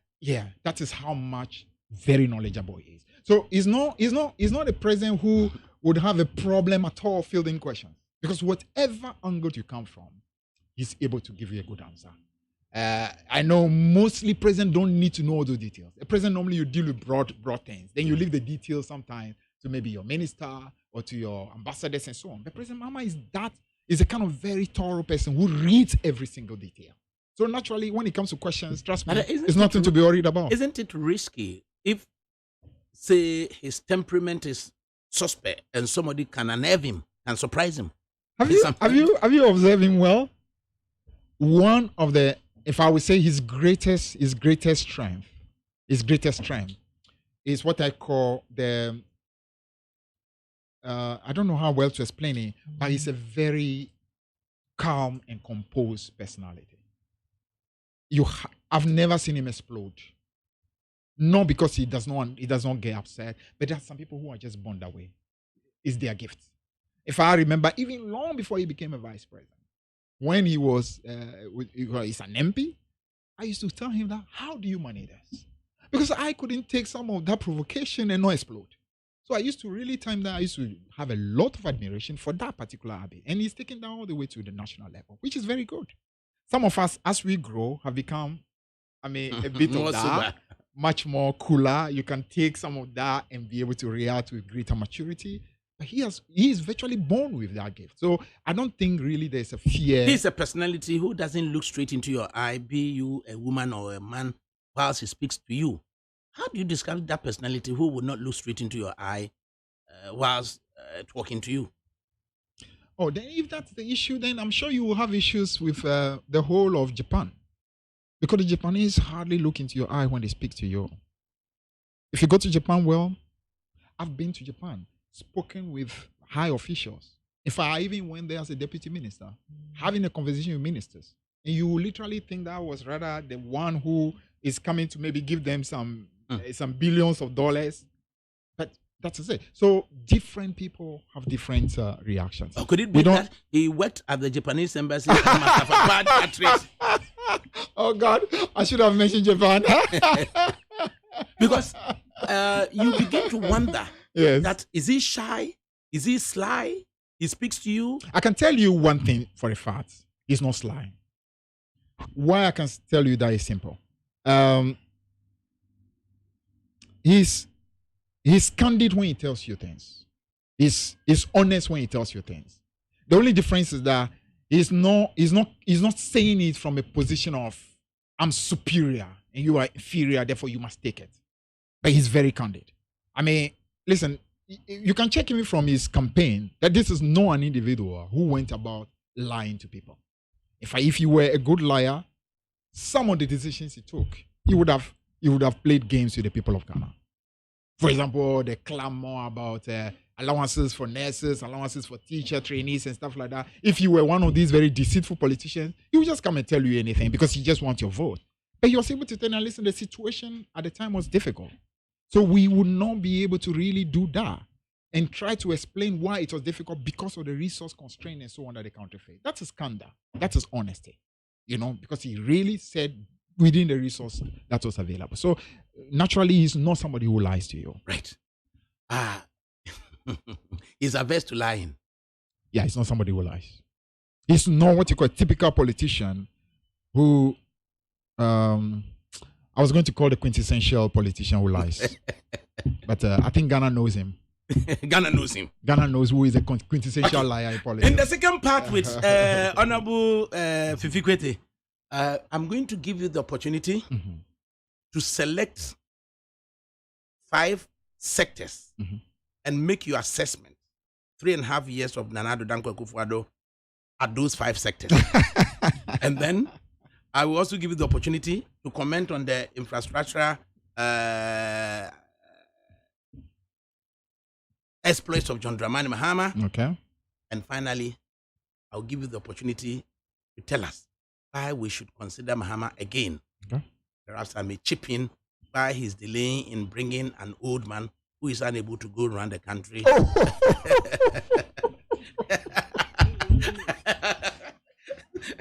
That is how much very knowledgeable he is. So he's not a president who would have a problem at all fielding questions. Because whatever angle you come from, he's able to give you a good answer. I know mostly presidents don't need to know all those details. A president, normally you deal with broad things. Then you leave the details sometimes to maybe your minister or to your ambassadors and so on. But President Mahama is a kind of very thorough person who reads every single detail. So naturally, when it comes to questions, trust me, it's nothing to be worried about. Isn't it risky if, say, his temperament is suspect and somebody can unnerve him and surprise him? Have you observed him well? One of the, if I would say his greatest strength is what I call the, I don't know how well to explain it, but he's a very calm and composed personality. I've never seen him explode. Not because he does not get upset, but there are some people who are just born that way. It's their gift. If I remember, even long before he became a vice president, when he was he's an MP, I used to tell him that, how do you manage this? Because I couldn't take some of that provocation and not explode. So I used to really time that. I used to have a lot of admiration for that particular Abbey. And he's taken down all the way to the national level, which is very good. Some of us, as we grow, have become, a bit of that, much more cooler. You can take some of that and be able to react with greater maturity. But he is virtually born with that gift. So I don't think really there's a fear. He's a personality who doesn't look straight into your eye, be you a woman or a man, whilst he speaks to you. How do you describe that personality who would not look straight into your eye whilst talking to you? Oh, then if that's the issue, then I'm sure you will have issues with the whole of Japan. Because the Japanese hardly look into your eye when they speak to you. If you go to Japan, well, I've been to Japan, spoken with high officials. If I even went there as a deputy minister, having a conversation with ministers, and you will literally think that was rather the one who is coming to maybe give them some billions of dollars. But that's it. So different people have different reactions. Or could it be that he worked at the Japanese embassy and must have a bad address? Oh God, I should have mentioned Japan. Because you begin to wonder, yes, that is he shy? Is he sly? He speaks to you? I can tell you one thing for a fact. He's not sly. Why I can tell you that is simple. He's He's candid when he tells you things. He's honest when he tells you things. The only difference is that he's not saying it from a position of I'm superior and you are inferior, therefore you must take it. But he's very candid. I mean, listen, you can check him from his campaign that this is not an individual who went about lying to people. If he were a good liar, some of the decisions he took, he would have played games with the people of Ghana. For example, the clamor about allowances for nurses, allowances for teacher trainees and stuff like that. If you were one of these very deceitful politicians, he would just come and tell you anything because he just wants your vote. But he was able to tell and listen, the situation at the time was difficult. So we would not be able to really do that and try to explain why it was difficult because of the resource constraint and so on that the country faced. That is candor. That is honesty. Because he really said within the resource that was available. So naturally, he's not somebody who lies to you. Right. He's averse to lying. Yeah, he's not somebody who lies. He's not what you call a typical politician who, I was going to call the quintessential politician who lies. But I think Ghana knows him. Ghana knows him. Ghana knows who is a quintessential liar in politics. In the second part with Honorable Fifi Kwete, I'm going to give you the opportunity to select 5 sectors and make your assessment. 3.5 years of Nana Addo Dankwa Akufo-Addo at those 5 sectors. And then I will also give you the opportunity to comment on the infrastructure exploits of John Dramani Mahama. Okay. And finally, I'll give you the opportunity to tell us why we should consider Mahama again. Okay. Perhaps I may chip in why he's delaying in bringing an old man who is unable to go around the country.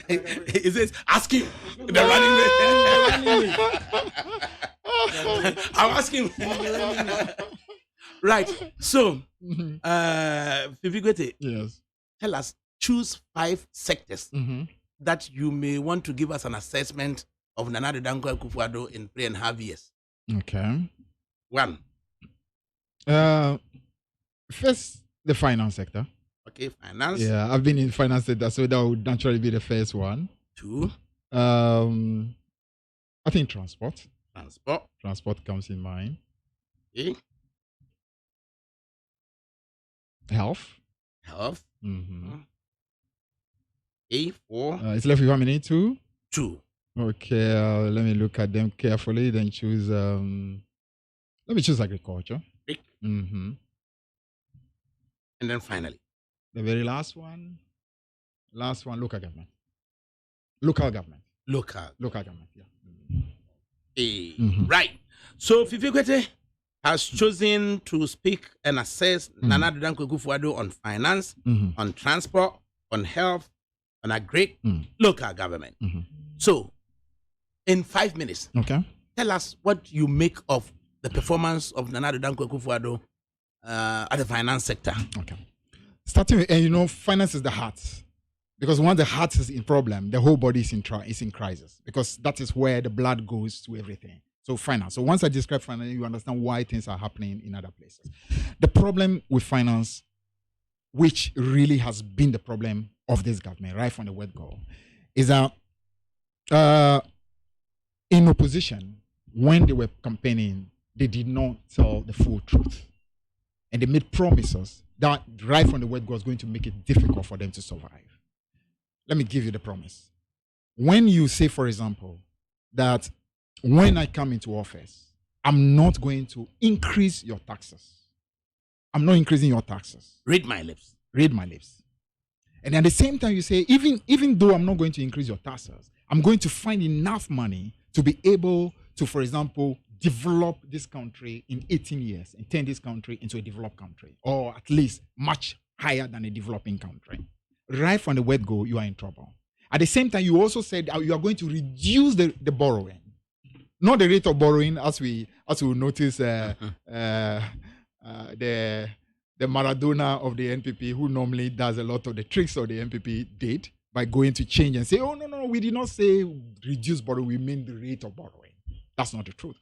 He says, ask him. The running mate. I'll ask him. Right. So, Fifi Kwete, yes. Tell us, choose 5 sectors that you may want to give us an assessment of Nana Addo Dankwa Akufo-Addo in 3.5 years. Okay. 1. First, the finance sector. Okay, finance. Yeah, I've been in finance sector, so that would naturally be the first one. 2. I think transport. Transport comes in mind. Okay. Health. A4. It's left with how many? 2? 2. Okay, let me look at them carefully, then choose. Let me choose agriculture. And then finally, the very last one, local government. Yeah. Right. So Fifi Kwete has chosen to speak and assess Nana Addo Dankwa Akufo-Addo on finance, on transport, on health, on agri, local government. So, in 5 minutes, okay, tell us what you make of the performance of Nana Addo Dankwa Akufo-Addo at the finance sector. Okay. Starting with, and finance is the heart. Because once the heart is in problem, the whole body is in crisis. Because that is where the blood goes to everything. So finance. So once I describe finance, you understand why things are happening in other places. The problem with finance, which really has been the problem of this government right from the word go, is that in opposition, when they were campaigning, they did not tell the full truth. And they made promises that right from the word go was going to make it difficult for them to survive. Let me give you the promise. When you say, for example, that when I come into office, I'm not going to increase your taxes. I'm not increasing your taxes. Read my lips. And at the same time, you say, even though I'm not going to increase your taxes, I'm going to find enough money to be able to, for example, develop this country in 18 years and turn this country into a developed country, or at least much higher than a developing country. Right from the word go, you are in trouble. At the same time, you also said you are going to reduce the borrowing. Not the rate of borrowing, as we notice the Maradona of the NPP, who normally does a lot of the tricks of the NPP, did by going to change and say, oh, no, we did not say reduce borrowing, we mean the rate of borrowing. That's not the truth.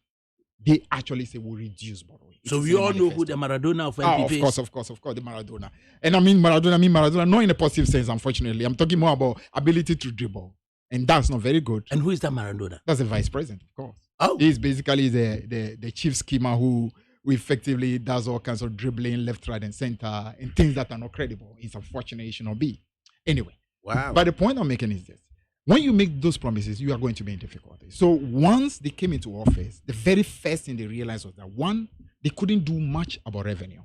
they actually say we'll reduce borrowing. So we all know who the Maradona of NPP is. Of course, the Maradona. And I mean Maradona, not in a positive sense, unfortunately. I'm talking more about ability to dribble. And that's not very good. And who is that Maradona? That's the vice president, of course. Oh. He's basically the chief schemer who effectively does all kinds of dribbling left, right, and center and things that are not credible. It's unfortunate it should not be. Anyway. Wow. But the point I'm making is this. When you make those promises, you are going to be in difficulty. So once they came into office, the very first thing they realized was that, one, they couldn't do much about revenue.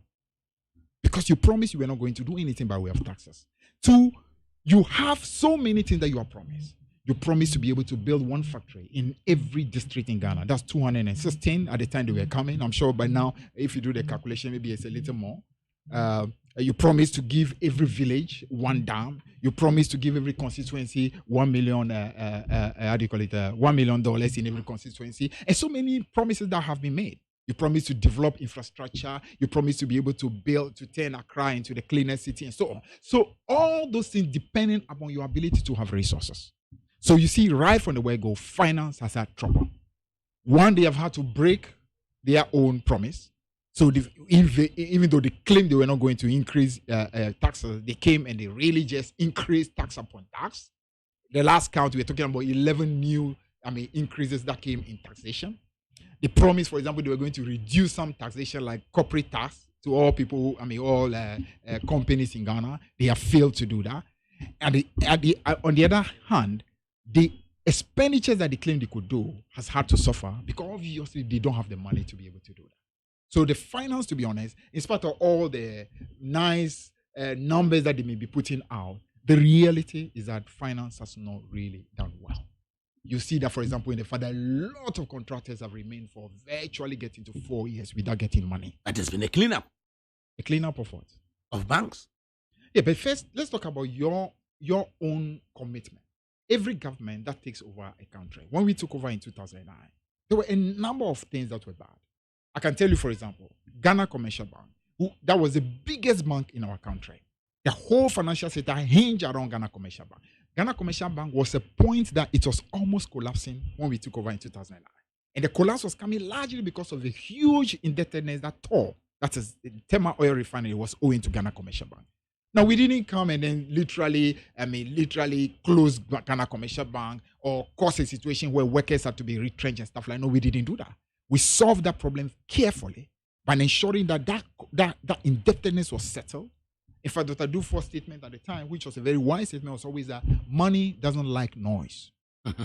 Because you promised you were not going to do anything by way of taxes. Two, you have so many things that you are promised. You promised to be able to build one factory in every district in Ghana. That's 216 at the time they were coming. I'm sure by now, if you do the calculation, maybe it's a little more. You promised to give every village one dam. You promised to give every constituency $1 million, $1 million in every constituency. And so many promises that have been made. You promised to develop infrastructure. You promised to be able to build, to turn Accra into the cleanest city and so on. So all those things depending upon your ability to have resources. So you see, right from the word go, finance has had trouble. One, they have had to break their own promise. So even though they claimed they were not going to increase taxes, they came and they really just increased tax upon tax. The last count, we were talking about 11 new increases that came in taxation. They promised, for example, they were going to reduce some taxation like corporate tax to all people, all companies in Ghana. They have failed to do that. And on the other hand, the expenditures that they claimed they could do has had to suffer because obviously they don't have the money to be able to do that. So the finance, to be honest, in spite of all the nice numbers that they may be putting out, the reality is that finance has not really done well. You see that, for example, in the fact that a lot of contractors have remained for virtually getting to 4 years without getting money. That has been a cleanup. A cleanup of what? Of banks. Yeah, but first, let's talk about your own commitment. Every government that takes over a country, when we took over in 2009, there were a number of things that were bad. I can tell you, for example, Ghana Commercial Bank, that was the biggest bank in our country. The whole financial sector hinged around Ghana Commercial Bank. Ghana Commercial Bank was a point that it was almost collapsing when we took over in 2009. And the collapse was coming largely because of the huge indebtedness that is, the Tema Oil Refinery was owing to Ghana Commercial Bank. Now, we didn't come and then literally close Ghana Commercial Bank or cause a situation where workers had to be retrenched and stuff like that. No, we didn't do that. We solved that problem carefully by ensuring that indebtedness was settled. In fact, Dr. Dufour's statement at the time, which was a very wise statement, was always that money doesn't like noise.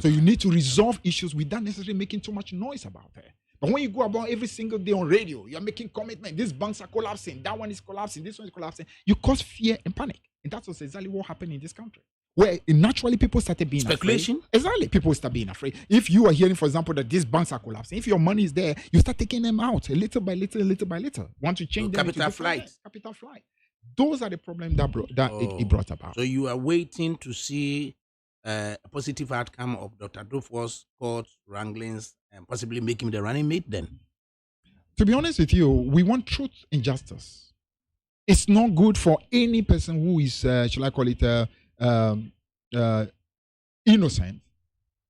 So you need to resolve issues without necessarily making too much noise about it. But when you go about every single day on radio, you're making commitment. These banks are collapsing. That one is collapsing. This one is collapsing. You cause fear and panic. And that's exactly what happened in this country. Where naturally people started being speculation. Afraid. Exactly. People start being afraid. If you are hearing, for example, that these banks are collapsing, if your money is there, you start taking them out little by little. Want to change them capital flight. Capital flight. Those are the problems it brought about. So you are waiting to see a positive outcome of Dr. Dufour's court wranglings and possibly make him the running mate then? To be honest with you, we want truth and justice. It's not good for any person who is, shall I call it, innocent,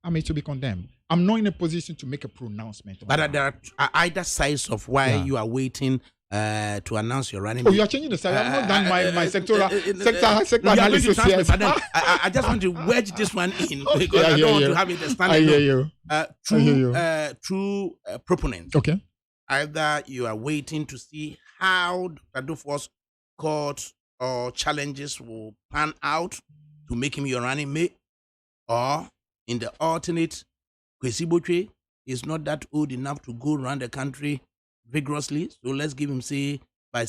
to be condemned. I'm not in a position to make a pronouncement. But there are either sides of why you are waiting to announce your running mate. You are changing the side. I've not done my sector analysis yet. But then I just want to wedge this one in because I don't want to have it a standing. I hear you. True proponents. Okay. Either you are waiting to see how Dr. Dufour's court or challenges will pan out to make him your running mate, or in the alternate, Kwesi Botwe is not that old enough to go around the country vigorously, so let's give him, say, by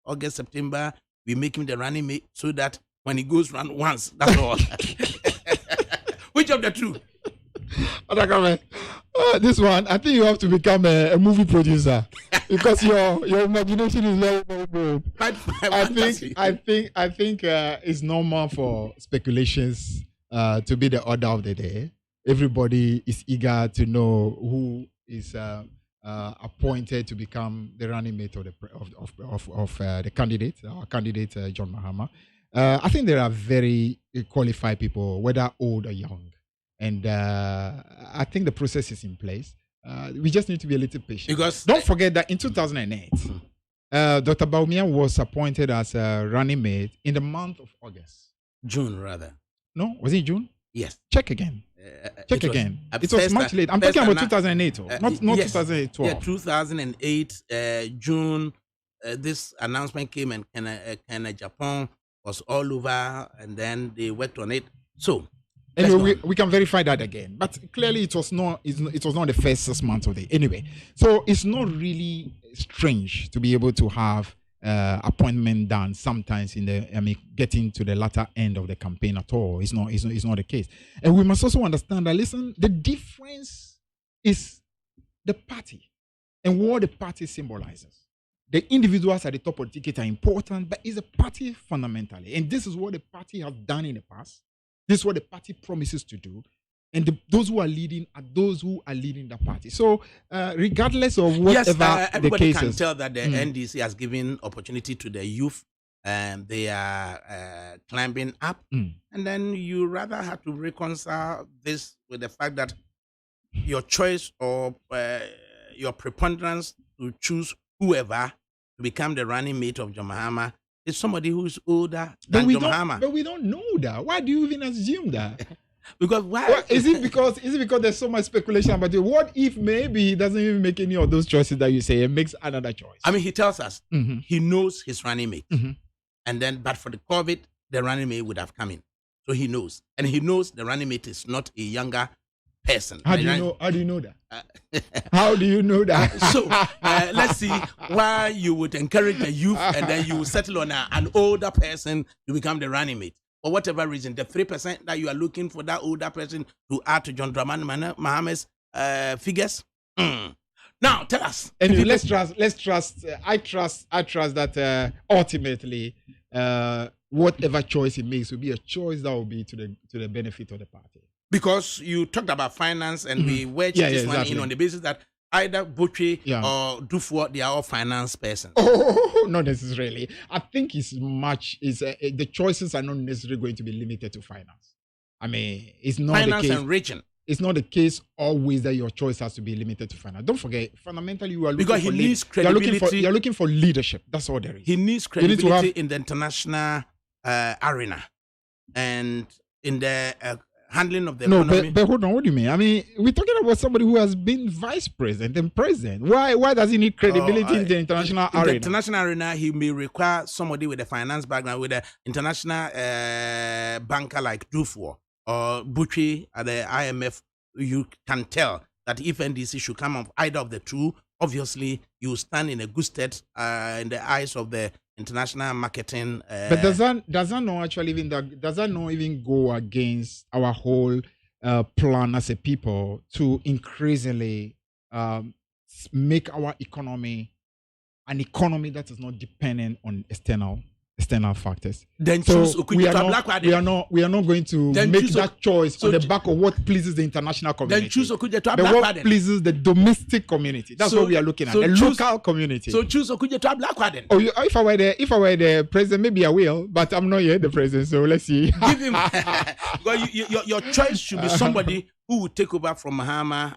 August, September, we make him the running mate so that when he goes round once, that's all. Which of the two? ADAKABRI, this one, I think you have to become a movie producer because your imagination is very, very good. I think it's normal for speculations to be the order of the day. Everybody is eager to know who is appointed to become the running mate of the candidate, our candidate John Mahama. I think there are very qualified people, whether old or young, and I think the process is in place. We just need to be a little patient. Because don't forget that in 2008, Dr. Baumia was appointed as a running mate in the month of August. June, rather. No, was it June? Yes. Check again. Check again. It was much late. I'm talking about 2008, not yes. 2012. Yeah, 2008, June. This announcement came, and Japan was all over, and then they worked on it. So, anyway, we can verify that again. But clearly, it was not the first 6 months of the anyway. So it's not really strange to be able to have appointment done sometimes getting to the latter end of the campaign at all. It's not the case. And we must also understand that, listen, the difference is the party and what the party symbolizes. The individuals at the top of the ticket are important, but it's a party fundamentally. And this is what the party has done in the past. This is what the party promises to do. And those who are leading are those who are leading the party. So, regardless of whatever everybody the can cases, tell that the NDC has given opportunity to the youth. They are climbing up. And then you rather have to reconcile this with the fact that your choice or your preponderance to choose whoever to become the running mate of John Mahama is somebody who's older than John Mahama. But we don't know that. Why do you even assume that? Because why? Well, is it because there's so much speculation about it? What if maybe he doesn't even make any of those choices that you say and makes another choice? I mean, he tells us he knows his running mate. And then, but for the COVID, the running mate would have come in. So he knows. And he knows the running mate is not a younger person. How do you know that? How do you know that? So let's see why you would encourage the youth and then you will settle on an older person to become the running mate. For whatever reason, the 3% that you are looking for that older person to add to John Dramani Mahama's figures. Now, tell us. Anyway, let's trust. I trust that ultimately, whatever choice he makes will be a choice that will be to the benefit of the party. Because you talked about finance, and we wedged this one in on the basis that either Butchie or Dufour, they are all finance persons. Oh, not necessarily. I think the choices are not necessarily going to be limited to finance. I mean, it's not finance the case. And region. It's not the case always that your choice has to be limited to finance. Don't forget, fundamentally, you are looking because he needs credibility. You're looking for leadership. That's all there is. He needs credibility in the international arena and in the handling of the economy. But hold on, what do you mean? I mean, we're talking about somebody who has been vice president and president. Why does he need credibility in the international arena? In the international arena, he may require somebody with a finance background, with an international banker like Dufour or Butchie at the IMF. You can tell that if NDC should come up either of the two, obviously you stand in a good stead in the eyes of the international marketing. But does that not even go against our whole plan as a people to increasingly make our economy an economy that is not dependent on external factors? Then choose we are not going to make that choice on the back of what pleases the international community. Then choose Okuja to what pleases the domestic community. That's what we are looking at. The local community. So choose Okuja to Blackwater. Oh, if I were the president, maybe I will, but I'm not yet the president, so let's see. Give him your choice should be somebody who will take over from Mahama.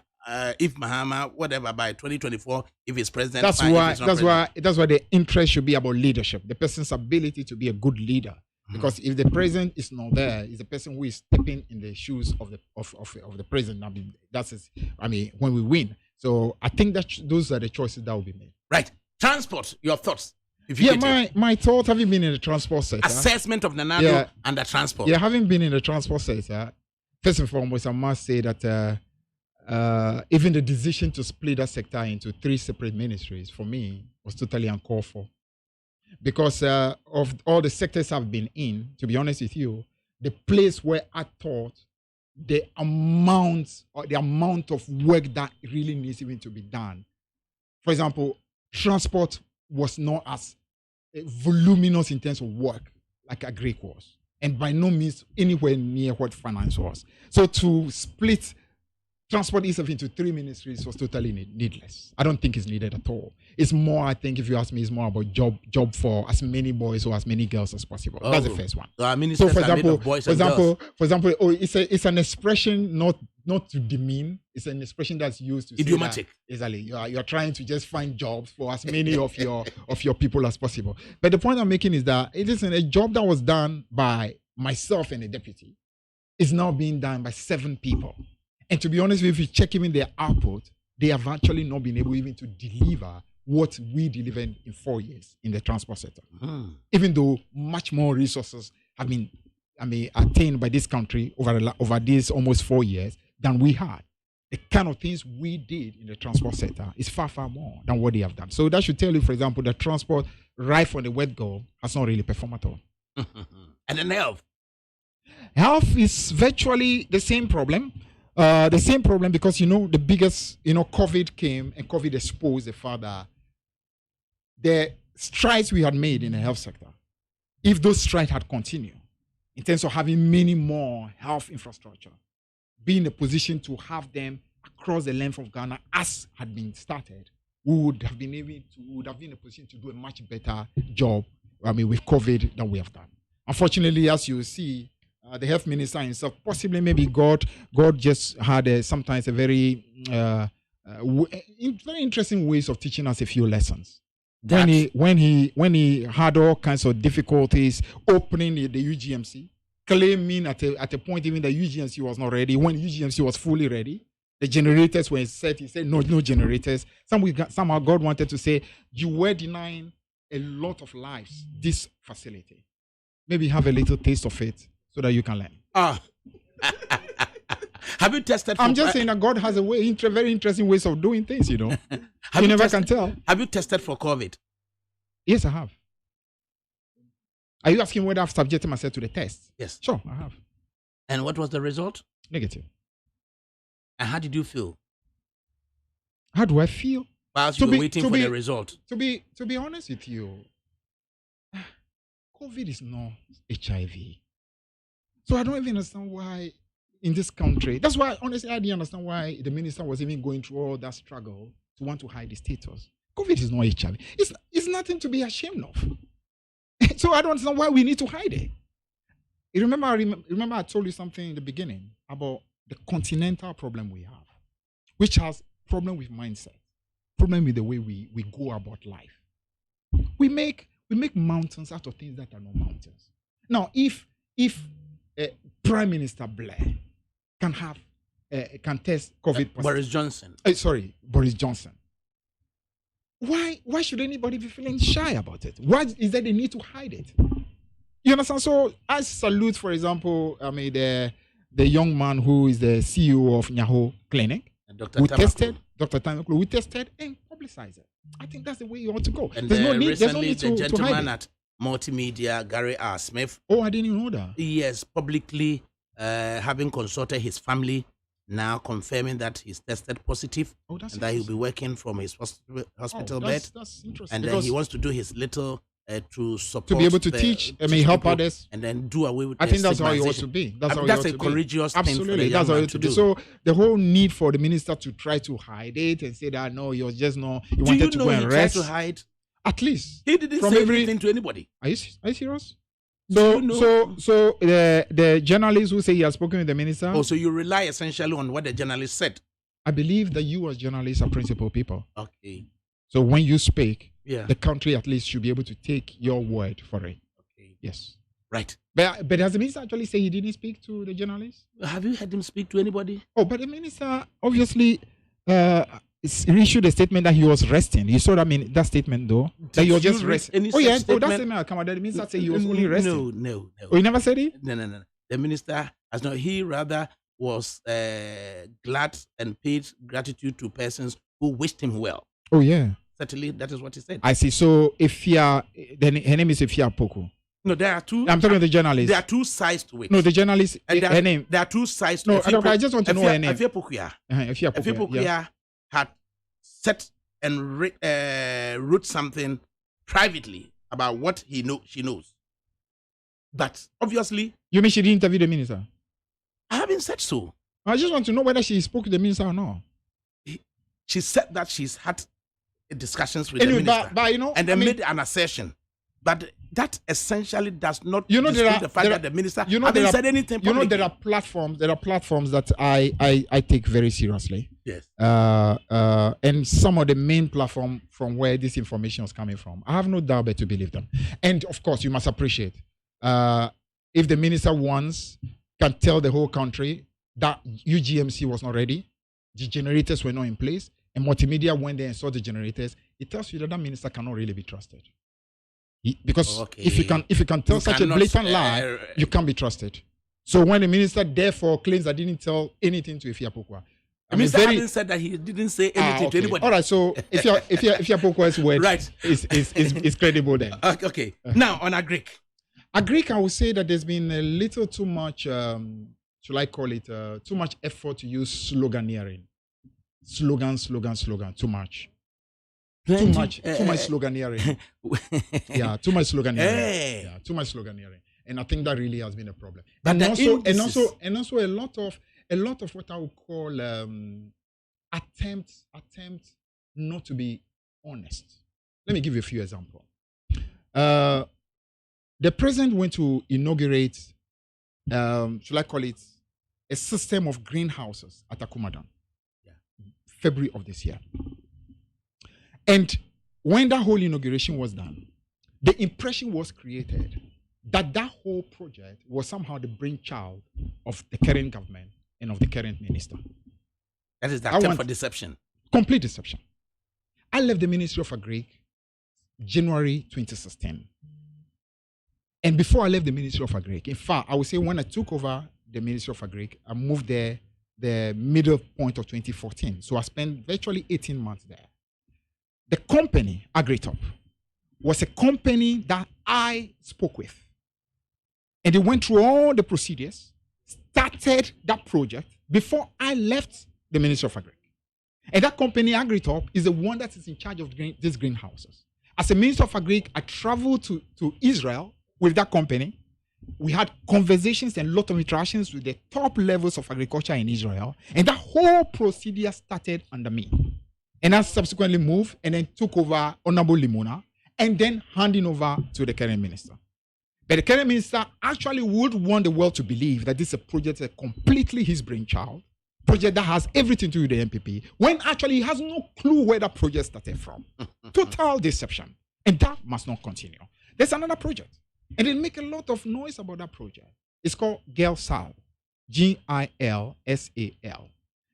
If Mahama, whatever, by 2024, if he's president, that's why the interest should be about leadership, the person's ability to be a good leader. Because if the president is not there, it's the person who is stepping in the shoes of the president. I mean, when we win. So I think that those are the choices that will be made. Right. Transport. Your thoughts? My thoughts, having been in the transport sector, assessment of Nanado and the transport. Yeah, having been in the transport sector, first and foremost, I must say that. Even the decision to split that sector into 3 separate ministries for me was totally uncalled for, because of all the sectors I've been in. To be honest with you, the place where I thought the amount of work that really needs even to be done. For example, transport was not as voluminous in terms of work like agric was, and by no means anywhere near what finance was. So to split transport itself into 3 ministries was totally needless. I don't think it's needed at all. It's more, I think, if you ask me, it's more about job for as many boys or as many girls as possible. That's the first one. So for example, it's an expression not not to demean. It's an expression that's used to idiomatic. Say that, exactly. You are trying to just find jobs for as many of your people as possible. But the point I'm making is that it isn't a job that was done by myself and a deputy. Is now being done by 7 people. And to be honest, if you check even their output, they have actually not been able even to deliver what we delivered in 4 years in the transport sector. Even though much more resources have been attained by this country over these almost 4 years than we had. The kind of things we did in the transport sector is far, far more than what they have done. So that should tell you, for example, that transport right from the word-go has not really performed at all. And then health. Health is virtually the same problem. Because, the biggest, COVID came and COVID exposed the fact that the strides we had made in the health sector, if those strides had continued, in terms of having many more health infrastructure, be in a position to have them across the length of Ghana as had been started, we would have been in a position to do a much better job, with COVID than we have done. Unfortunately, as you see, the health minister himself, possibly maybe God just had sometimes a very very interesting ways of teaching us a few lessons. When he had all kinds of difficulties opening the UGMC, claiming at a point even the UGMC was not ready. When UGMC was fully ready, the generators were set. He said no generators. Somehow God wanted to say you were denying a lot of lives this facility. Maybe have a little taste of it so that you can learn. Have you tested? I'm just saying that God has very interesting ways of doing things. You never can tell. Have you tested for COVID? Yes, I have. Are you asking whether I've subjected myself to the test? Yes. Sure, I have. And what was the result? Negative. And how did you feel? How do I feel? Whilst you were waiting for the result. To be honest with you, COVID is not HIV. So I don't even understand why in this country, that's why honestly I didn't understand why the minister was even going through all that struggle to want to hide the status. COVID is not HIV. It's nothing to be ashamed of. So I don't understand why we need to hide it. You remember I told you something in the beginning about the continental problem we have, which has problem with mindset, problem with the way we go about life. We make mountains out of things that are not mountains. Now, if Prime Minister Blair can test COVID positive. Boris Johnson. Boris Johnson. Why should anybody be feeling shy about it? Why is there the need to hide it? You understand? So I salute, for example, the young man who is the CEO of Nyaho Clinic. Dr. Tamakulu. We tested and publicized it. I think that's the way you ought to go. And there's no need the to gentleman hide it. at Multimedia, Gary R. Smith. Oh, I didn't even know that. Yes, publicly having consulted his family, now confirming that he's tested positive and that he'll be working from his hospital bed. That's interesting. And then he wants to do his little to support. To be able to teach, help others. And then do away with I think that's how it ought to be. That's a courageous thing for the young man to do. So the whole need for the minister to try to hide it and say that, no, you're just not, you wanted to go and rest. To hide? At least. He didn't say anything to anybody. Are you serious? So the journalist who say he has spoken with the minister. Oh, so you rely essentially on what the journalist said. I believe that you as journalists are principal people. Okay. So when you speak, yeah, the country at least should be able to take your word for it. Okay. Yes. Right. But has the minister actually say he didn't speak to the journalist? Have you heard him speak to anybody? Oh, but the minister obviously issued a statement that he was resting. You saw that statement though? That he was just resting. Oh, yeah. Oh, that statement come out. The minister said he was only resting. No. Oh, he never said it? No. The minister has not. He rather was glad and paid gratitude to persons who wished him well. Oh, yeah. Certainly, that is what he said. I see. So, her name is Ifia Poku. No, there are two. I'm talking to the journalist. There are two sides to it. No, the journalist, her name. There are two sides to it. No, I just want to know her name. Ifia Pokuya had set and wrote something privately about what she knows. But obviously... You mean she didn't interview the minister? I haven't said so. I just want to know whether she spoke to the minister or not. She said that she's had discussions with the minister. But and then made an assertion. But that essentially does not You know, dispute the fact that the minister hasn't said anything publicly. You know, there are platforms that I take very seriously. Yes. And some of the main platform from where this information is coming from, I have no doubt but to believe them. And of course, you must appreciate if the minister can tell the whole country that UGMC was not ready, the generators were not in place, and multimedia went there and saw the generators, it tells you that that minister cannot really be trusted. Because if you can tell such a blatant lie, you can't be trusted. So when the minister therefore claims I didn't tell anything to Ifiapokwa, the minister hadn't said that he didn't say anything to anybody. All right, so if Ifiapokwa's word right. is credible then. Okay. Now on Agric, I would say that there's been a little too much, should I call it, too much effort to use sloganeering. Slogan, too much. Too much sloganeering. Too much sloganeering. Yeah, too much sloganeering. And I think that really has been a problem. And also a lot of what I would call attempts not to be honest. Let me give you a few examples. The president went to inaugurate, should I call it, a system of greenhouses at Akumadan, February of this year. And when that whole inauguration was done, the impression was created that whole project was somehow the brainchild of the current government and of the current minister. That is the attempt for deception. Complete deception. I left the Ministry of Agri January 2016. And before I left the Ministry of Agri, in fact, I would say when I took over the Ministry of Agri, I moved there the middle point of 2014. So I spent virtually 18 months there. The company, Agritop, was a company that I spoke with. And they went through all the procedures, started that project before I left the Ministry of Agri. And that company, Agritop, is the one that is in charge of these greenhouses. As a Minister of Agri, I traveled to Israel with that company. We had conversations and a lot of interactions with the top levels of agriculture in Israel. And that whole procedure started under me. And I subsequently moved and then took over Honorable Limona and then handing over to the current minister. But the current minister actually would want the world to believe that this is a project that's completely his brainchild, project that has everything to do with the MPP, when actually he has no clue where that project started from. Total deception. And that must not continue. There's another project. And they make a lot of noise about that project. It's called GILSAL. GILSAL.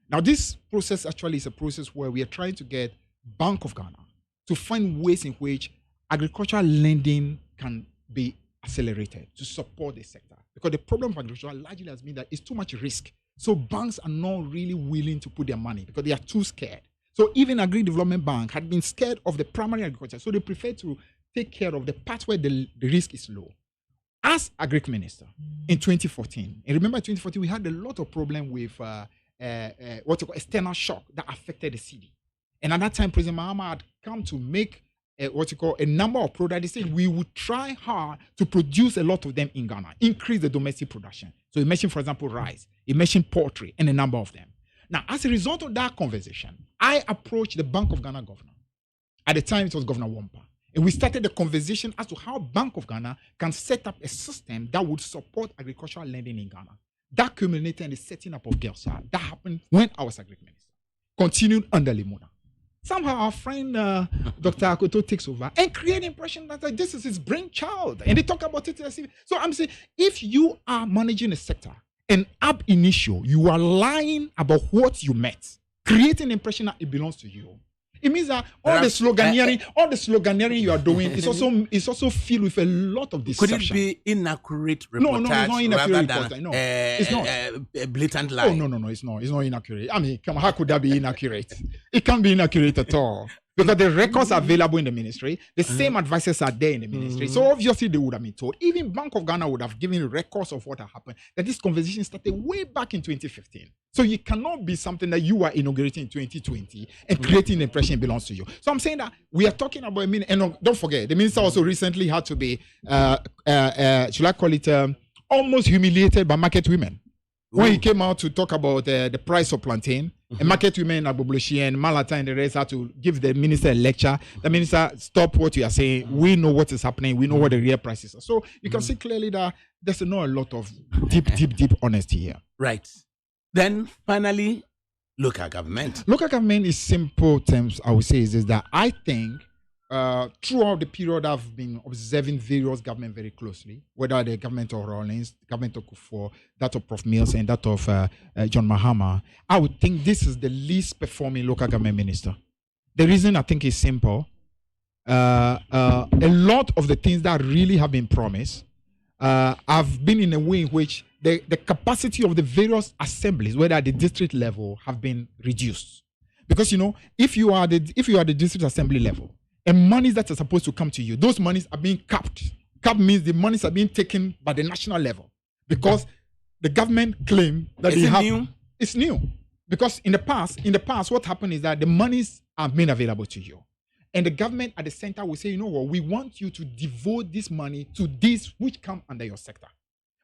Now, this process actually is a process where we are trying to get Bank of Ghana to find ways in which agricultural lending can be accelerated to support the sector. Because the problem of agriculture largely has been that it's too much risk. So banks are not really willing to put their money because they are too scared. So even Agri Development Bank had been scared of the primary agriculture. So they prefer to take care of the part where the risk is low. As Agri Minister in 2014, and remember 2014, we had a lot of problem with what you call external shock that affected the city. And at that time, President Mahama had come to make a number of products. They said we would try hard to produce a lot of them in Ghana, increase the domestic production. So he mentioned, for example, rice, he mentioned poultry, and a number of them. Now, as a result of that conversation, I approached the Bank of Ghana governor. At the time, it was Governor Wampa. And we started the conversation as to how Bank of Ghana can set up a system that would support agricultural lending in Ghana. That culminated in the setting up of GILSA. That happened when I was Agri Minister. Continued under Limona. Somehow our friend Dr. Akoto takes over and create the impression that this is his brainchild. And they talk about it. So I'm saying, if you are managing a sector and ab initio, you are lying about what you met, creating the impression that it belongs to you. It means that all the sloganeering you are doing is also filled with a lot of deception. Could it be inaccurate reportage? No, it's not inaccurate reportage. No, it's not. A blatant lie. Oh, no, it's not. It's not inaccurate. I mean, come on, how could that be inaccurate? It can't be inaccurate at all. Because the records are available in the ministry. The same advisors are there in the ministry. So obviously they would have been told. Even Bank of Ghana would have given records of what had happened. That this conversation started way back in 2015. So it cannot be something that you are inaugurating in 2020 and creating the impression it belongs to you. So I'm saying that we are talking about and don't forget, the minister also recently had to be, should I call it, almost humiliated by market women. when he came out to talk about the price of plantain, and market women at Bobloshi and Malata and the rest had to give the minister a lecture. The minister, stop what you are saying. We know what is happening. We know what the real prices are. So you can see clearly that there's not a lot of deep honesty here. Right. Then finally, local government. Local government is simple terms, I would say, is that I think throughout the period I've been observing various government very closely, whether the government of Rawlings, the government of Kufuor, that of Prof. Mills, and that of John Mahama, I would think this is the least performing local government minister. The reason I think is simple. A lot of the things that really have been promised have been in a way in which the capacity of the various assemblies, whether at the district level, have been reduced. Because, if you are the district assembly level, and monies that are supposed to come to you, those monies are being capped. Cap means the monies are being taken by the national level. Because the government claim that it's new. Because in the past, what happened is that the monies are made available to you. And the government at the center will say, you know what, we want you to devote this money to this which come under your sector.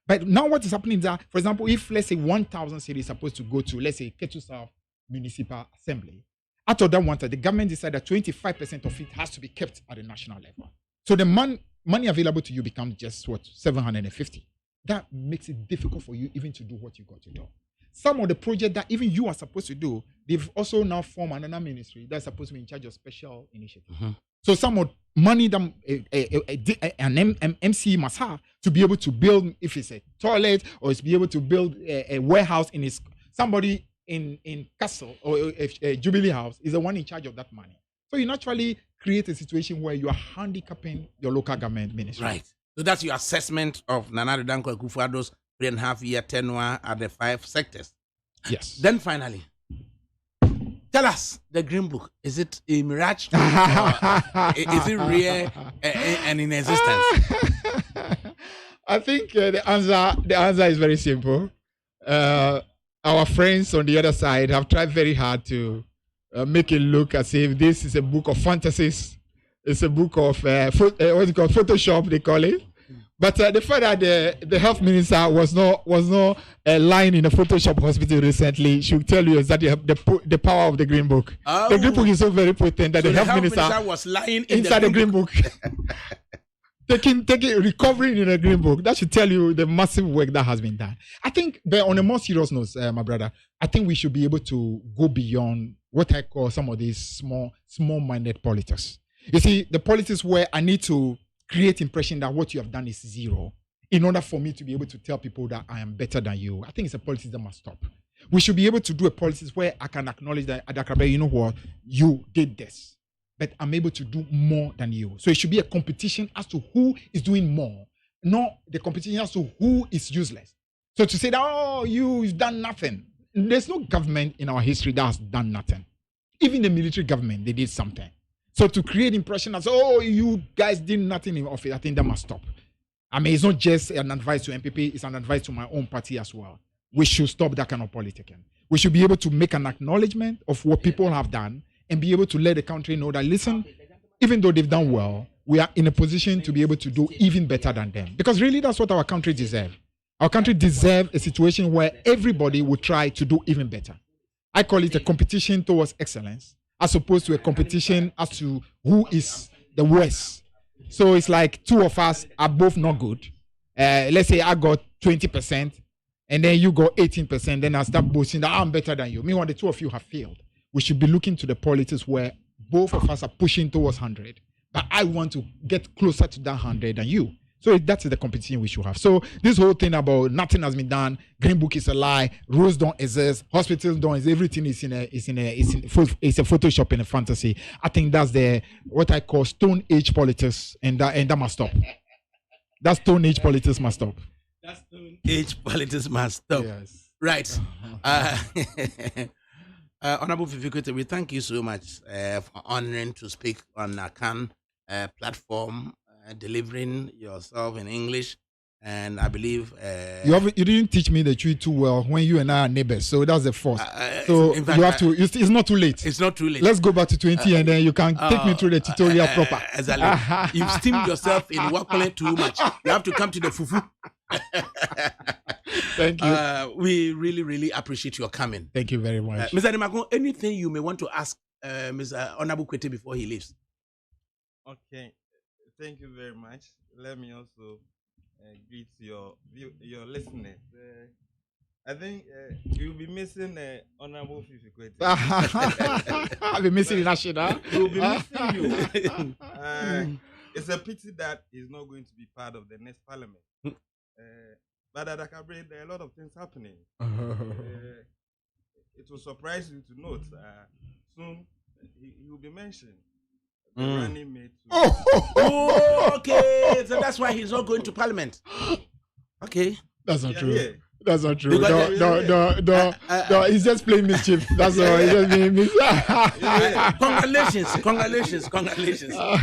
But now what is happening is that, for example, if let's say 1,000 cities is supposed to go to, let's say, Ketu South Municipal Assembly, out of that 1,000, the government decided that 25% of it has to be kept at the national level. So the money available to you becomes just 750. That makes it difficult for you even to do what you got to do. Some of the projects that even you are supposed to do, they've also now formed another ministry that's supposed to be in charge of special initiatives. So some of money that an MC must have to be able to build, if it's a toilet or it's be able to build a warehouse in his, somebody in Castle or Jubilee House is the one in charge of that money. So you naturally create a situation where you are handicapping your local government ministry. Right. So that's your assessment of Nana Danko Akufo-Addo's 3.5-year tenure at the 5 sectors. Yes. Then finally, tell us, the Green Book, is it a mirage? Is it real and in existence? I think the answer is very simple. Our friends on the other side have tried very hard to make it look as if this is a book of fantasies. It's a book of Photoshop, they call it. But the fact that the health minister was not lying in a Photoshop hospital recently should tell you exactly the power of the Green Book. Oh. The Green Book is so very potent that so the health minister was lying inside the Green Book. Recovering in the Green Book. That should tell you the massive work that has been done. I think, but on a more serious note, my brother, I think we should be able to go beyond what I call some of these small-minded politics. You see, the politics where I need to create impression that what you have done is zero in order for me to be able to tell people that I am better than you. I think it's a politics that must stop. We should be able to do a politics where I can acknowledge that, ADAKABRI, you know what, you did this, but I'm able to do more than you. So it should be a competition as to who is doing more, not the competition as to who is useless. So to say that, oh, you've done nothing. There's no government in our history that has done nothing. Even the military government, they did something. So to create impression as, oh, you guys did nothing in office, I think that must stop. I mean, it's not just an advice to MPP, it's an advice to my own party as well. We should stop that kind of politicking. We should be able to make an acknowledgement of what people have done and be able to let the country know that, listen, even though they've done well, we are in a position to be able to do even better than them. Because really, that's what our country deserves. Our country deserves a situation where everybody will try to do even better. I call it a competition towards excellence, as opposed to a competition as to who is the worst. So it's like two of us are both not good. Let's say I got 20% and then you got 18%. Then I start boasting that I'm better than you. Meanwhile, the two of you have failed. We should be looking to the politics where both of us are pushing towards 100. But I want to get closer to that 100 than you. So that's the competition we should have. So this whole thing about nothing has been done, Green Book is a lie, rules don't exist, hospitals don't exist, everything is a Photoshop and a fantasy. I think that's what I call Stone Age politics, and that must stop. That Stone Age politics must stop. That Stone Age politics must stop. Yes. Right. Honorable Fifi Kwete, we thank you so much for honoring to speak on a CAN platform. Delivering yourself in English, and I believe you didn't teach me the truth too well when you and I are neighbors, so that's the first. So fact, you have to. It's not too late. It's not too late. Let's go back to 20, and then you can take me through the tutorial proper. Exactly. You've steamed yourself in wakole too much. You have to come to the fufu. Thank you. We really, really appreciate your coming. Thank you very much. Mr. Dimako, anything you may want to ask Mr. Honorable Kwete before he leaves? Okay, thank you very much. Let me also greet your listeners. I think you'll be missing Honorable Fifi Kwete. I'll be missing Nashida. We'll be missing you. It's a pity that he's not going to be part of the next parliament. But at ADAKABRI, there are a lot of things happening. It will surprise you to note soon he will be mentioned. The running mate. Oh, okay. So that's why he's not going to parliament. Okay. That's not true. Yeah. That's not true. No, he's just playing mischief. That's all. He's just being mischief. Congratulations. I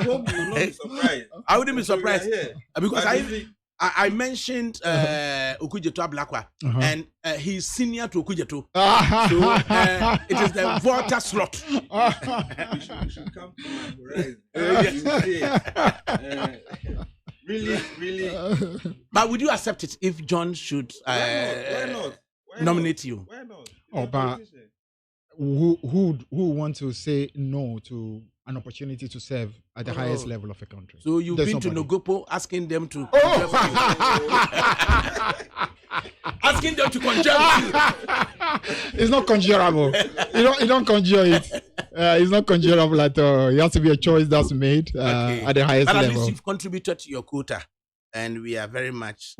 hope you will not be surprised. I wouldn't be surprised because I mentioned Okujeto Ablakwa and he's senior to Okujeto. So it is the voter slot. You should come to my horizon. Really. But would you accept it if John should Why not? nominate you? Why not? Oh, but who want to say no to an opportunity to serve at the highest level of a country? So you've There's been to nobody. Nogopo asking them to asking them to conjure you. It's not conjurable. You don't conjure it. It's not conjurable at all. It has to be a choice that's made at the highest But at level. least you've contributed to your quota, and we are very much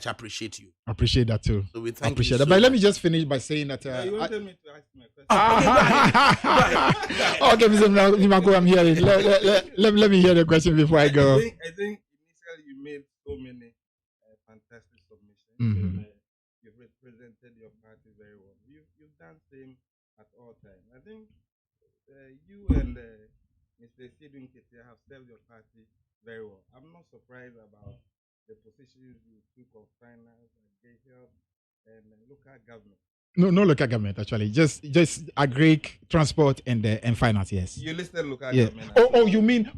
appreciate you. Appreciate that too. So we thank Appreciate you that. so But let much. me just finish by saying that. You wanted me to ask my question. Okay, Mr. Nimako, I'm hearing. Let me hear the question before I go. I think initially you made so many fantastic submissions. Mhm. You've represented your party very well. You've done same at all times. I think you and Mr. Sidun Ketia have served your party very well. I'm not surprised about the positions you took of finance and health and local government. No local government actually. Just agric, transport, and finance. Yes. You listed local Yeah. government. Oh, you mean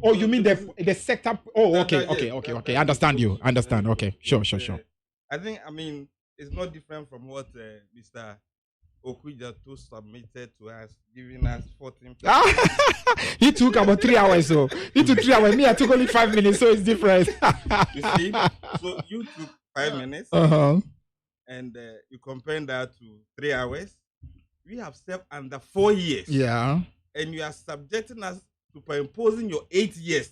the sector? Oh, okay. Understand you. Understand. Okay. Sure. I mean, it's not different from what Mr. Okujeto submitted to us, giving us 14. He took about 3 hours. So he took 3 hours. Me, I took only 5 minutes. So it's different. You see, so you took 5 minutes, and you compare that to 3 hours. We have served under 4 years. Yeah. And you are subjecting us to imposing your 8 years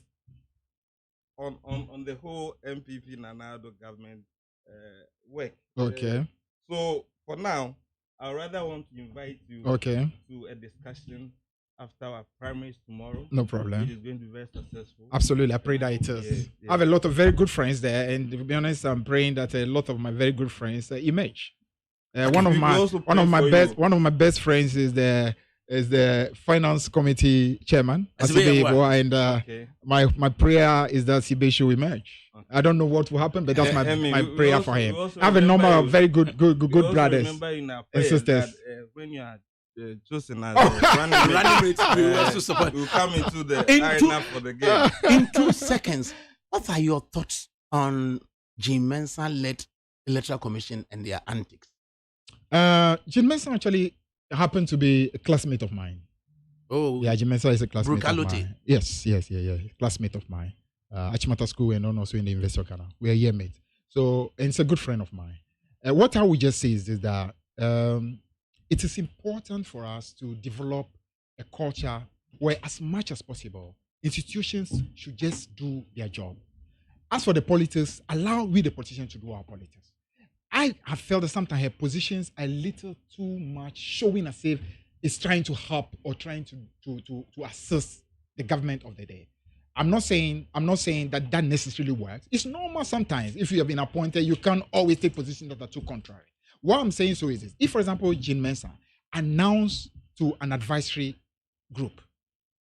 on the whole MPP Nanado government work. Okay. So for now, I rather want to invite you to a discussion after our primaries tomorrow. No problem. It is going to be very successful. Absolutely. I pray that it is. Yeah. I have a lot of very good friends there, and to be honest, I'm praying that a lot of my very good friends emerge. One of my best friends is the finance committee chairman, Asibe, and my prayer is that Sibe should emerge. I don't know what will happen, but that's my prayer for him. I have a number of very good brothers and sisters. When you are chosen as running mate, we also support. We'll come into the arena for the game. In 2 seconds, what are your thoughts on Jim Mensah-led Electoral Commission and their antics? Jim Mensah actually happened to be a classmate of mine. Oh, yeah, Jim Mensah is a classmate Brutality. of mine. Yes, classmate of mine. Achimata School and also in the Investor Canal. We are year mates. So, and it's a good friend of mine. What I would just say is that it is important for us to develop a culture where, as much as possible, institutions should just do their job. As for the politics, allow we the politicians to do our politics. I have felt that sometimes her positions are a little too much, showing as if it's trying to help or trying to assist the government of the day. I'm not saying that necessarily works. It's normal sometimes. If you have been appointed, you can't always take positions that are too contrary. What I'm saying is this. If, for example, Jim Mensah announced to an advisory group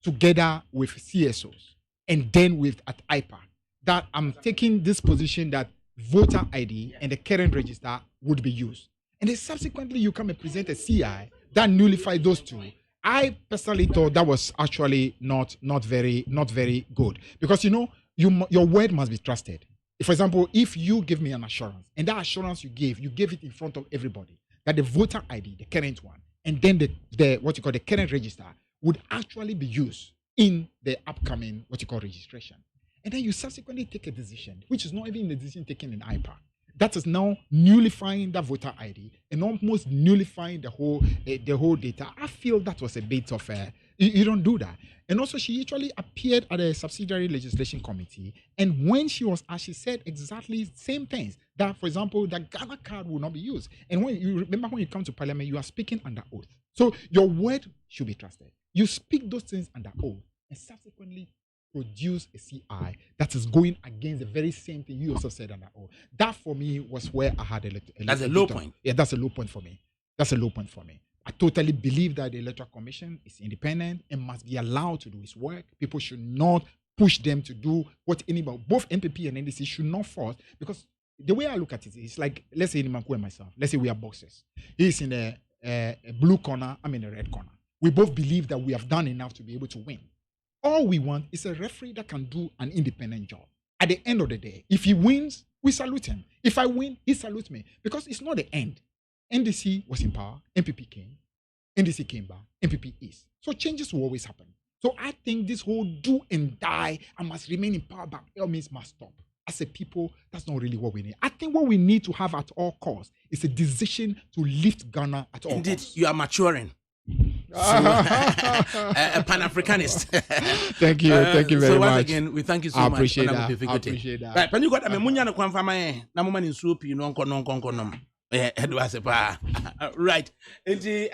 together with CSOs and then with at IPA that I'm taking this position that voter ID and the current register would be used. And then subsequently you come and present a CI that nullified those two. I personally thought that was actually not very good, because your word must be trusted. For example, if you give me an assurance, and that assurance you gave it in front of everybody, that the voter ID, the current one, and then the what you call the current register would actually be used in the upcoming what you call registration. And then you subsequently take a decision, which is not even the decision taken in IPA. That is now nullifying the voter ID and almost nullifying the whole data. I feel that was a bit of you don't do that. And also, she actually appeared at a subsidiary legislation committee, and when she was asked, she said exactly the same things. That, for example, the Ghana card will not be used. And when you come to parliament, you are speaking under oath. So your word should be trusted. You speak those things under oath, and subsequently produce a CI that is going against the very same thing you also said under oath. That for me was where I had that's a low point. Yeah, that's a low point for me. I totally believe that the Electoral Commission is independent and must be allowed to do its work. People should not push them to do what anybody, both NPP and NDC should not force, because the way I look at it is like, let's say Nimanku and myself, let's say we are boxers. He's in a blue corner, I'm in a red corner. We both believe that we have done enough to be able to win. All we want is a referee that can do an independent job. At the end of the day, if he wins, we salute him. If I win, he salutes me. Because it's not the end. NDC was in power, MPP came, NDC came back, MPP is. So changes will always happen. So I think this whole do and die and must remain in power by all means must stop. As a people, that's not really what we need. I think what we need to have at all costs is a decision to lift Ghana at all costs. Indeed, you are maturing. A Pan-Africanist. Thank you very much. So once again, we thank you so much. I appreciate that. Right, when you got a munya no kwamfama na mama ni soup you no nko right. Enti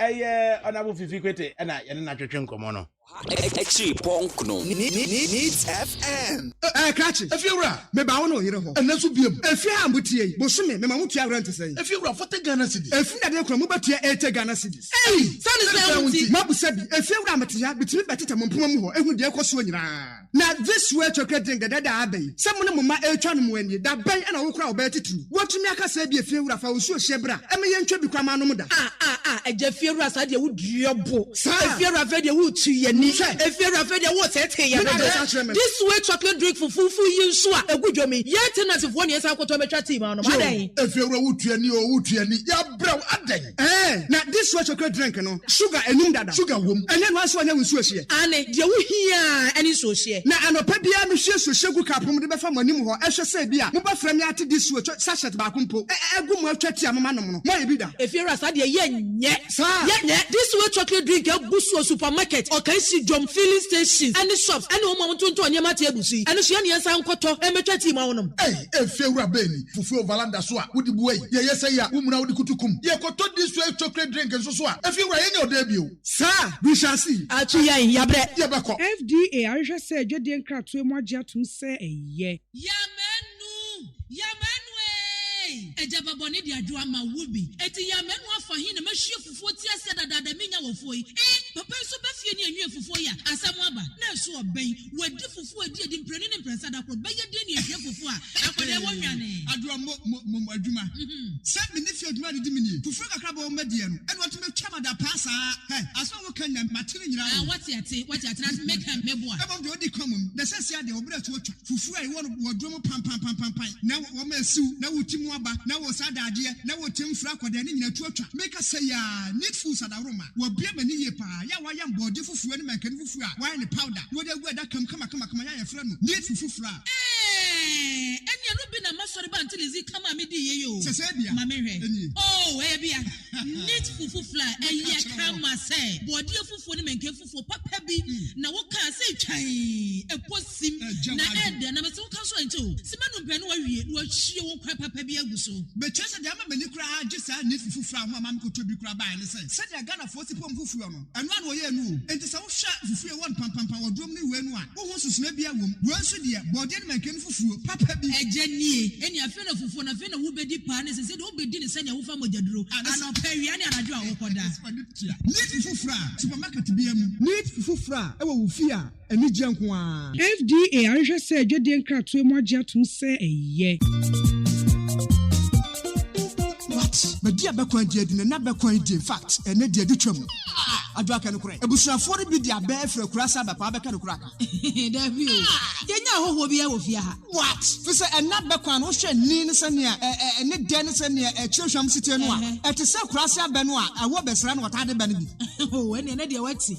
honorable Fifi Kwete na ye na twetwe nkomo no. FRIMPONG no needs FM. Kachi, if you ra, me ba wono yire ho. Ena so biem. Efi a mutie, bosome me ma mutia rent say. If you ra 40 Ghana cedis. Efi na de kro mo batua 80 Ghana cedis. Hey, sanise mabusa bi. Efi ra metia, bitimi betete mo mpoma mu ho. Ehu de ekoso nyina. Na this way chocolate drink da abai. Some no mama etwa no mu ani. Da ban na wo kra wo ba tituru. Wotumi aka say bi efi ra fa wo so hyebra. Eme ye ntwa bi kwa ma no mu da. Eje efi ra sa de wo duobo. Efi ra fa de wo tu ye this way chocolate drink for fufu yin so a egudwomi ye tenants for ne say akoto metwa team no madan if you wutuani ya brow adan na this way chocolate drink no sugar enum dada sugar wom ene no aso anya nsu ohie ane de wo hia ene so ohie na anopa bia me hwie so hyegu kapom de befa manim ho ehwe say bia mo ba fra me ate this way sachet ba kompo egu mo atwa tia mama no no mo ye bi da if you rasa de ye nye this way chocolate drink egusu supermarket o kan si Jom filling stations and the shops and no mama tonto anyama te agusi and so ne yansa nkoto emetwa team awonum efewura beni fufu valanda so a wudi buwe ye say ya umuna wudi kutukum ye koto this way chocolate drink nso so a efewura ye nye odebio sir we shall see atu yan yabre ye beko FDA ahwehwe se adwede nkratoe mu agye atum se eye yamenu ejaba boni di adwo ama wubi eti yamenu afa hin na mahwie fufuo ti ase dadada menya wofo yi papa so be fie ne anwie fufuo ya asam aba na so oben wadi fufuo edi mpreni ne mpresa da kro be ye de ne ahwie fufuo a akode wo nwane adwo mo adwuma se me ne fie adwuma de mini fufuo kakra ba wo madie no ene wotu metwa mada pasa aso wo kan na matire nyira wati ate na make am mebo a ebo de odi komum the sense ya de obra to otwa fufuo ai wo wodwo mo pam na wo ma asiu na wutimu na wo sadade na wo temfra kwada ne nyina tuatwa make say ya need food sadaroma wo bia mani ye pa ya wa yam body fufuo ne mankani fufuo a wa ne powder wo de gu da kam kama ya yefra no need fufuo a enya no bi na masori ba ntilizi kama me di ye yo sese bia ma me hwe bia need fufuo eye kama say body fufuo ne mankani fufuo papa bi na wo ka say twan eposim na ede na me se wo ka so ento simanu mpɛ no wa wie wo hwie wo kwa papa bi aguso be chese de ama mani kura agisa need fufuo ho ama me ko to bi kura ba ne say se de Ghana fo sipom fufuo no eno an wo ye nu enti se wo hwa fufuo won pam wo dom ne we nu a wo ho susuna bia wom wo nso de body ne mankani fufuo papa bi ejanie eni afi na fufuo na afi na wo bedi pa ne se de wo bedi ne se ne wo fa mogyaduro ana pawia ne anadwo a wo koda need fufuo supermarket bia mu need fufuo e wo fi a eni gye nko a FDA ahwehwe se adwede nkratoe mu agye atum se eye but dia be kwan dia di na be kwan di in fact ene dia di twam adwa ka no kure ebusuafo de bi dia ba fra kurasa ba pa ba ka no kura ka Davi o yenya hoho bi e wo fia ha what fi say enna be kwan no hwe ni ne se ne ne de ne se ne chirhwam site no a ete se kurasa ba no a awo besra no wata de ba no bi o ene na de wati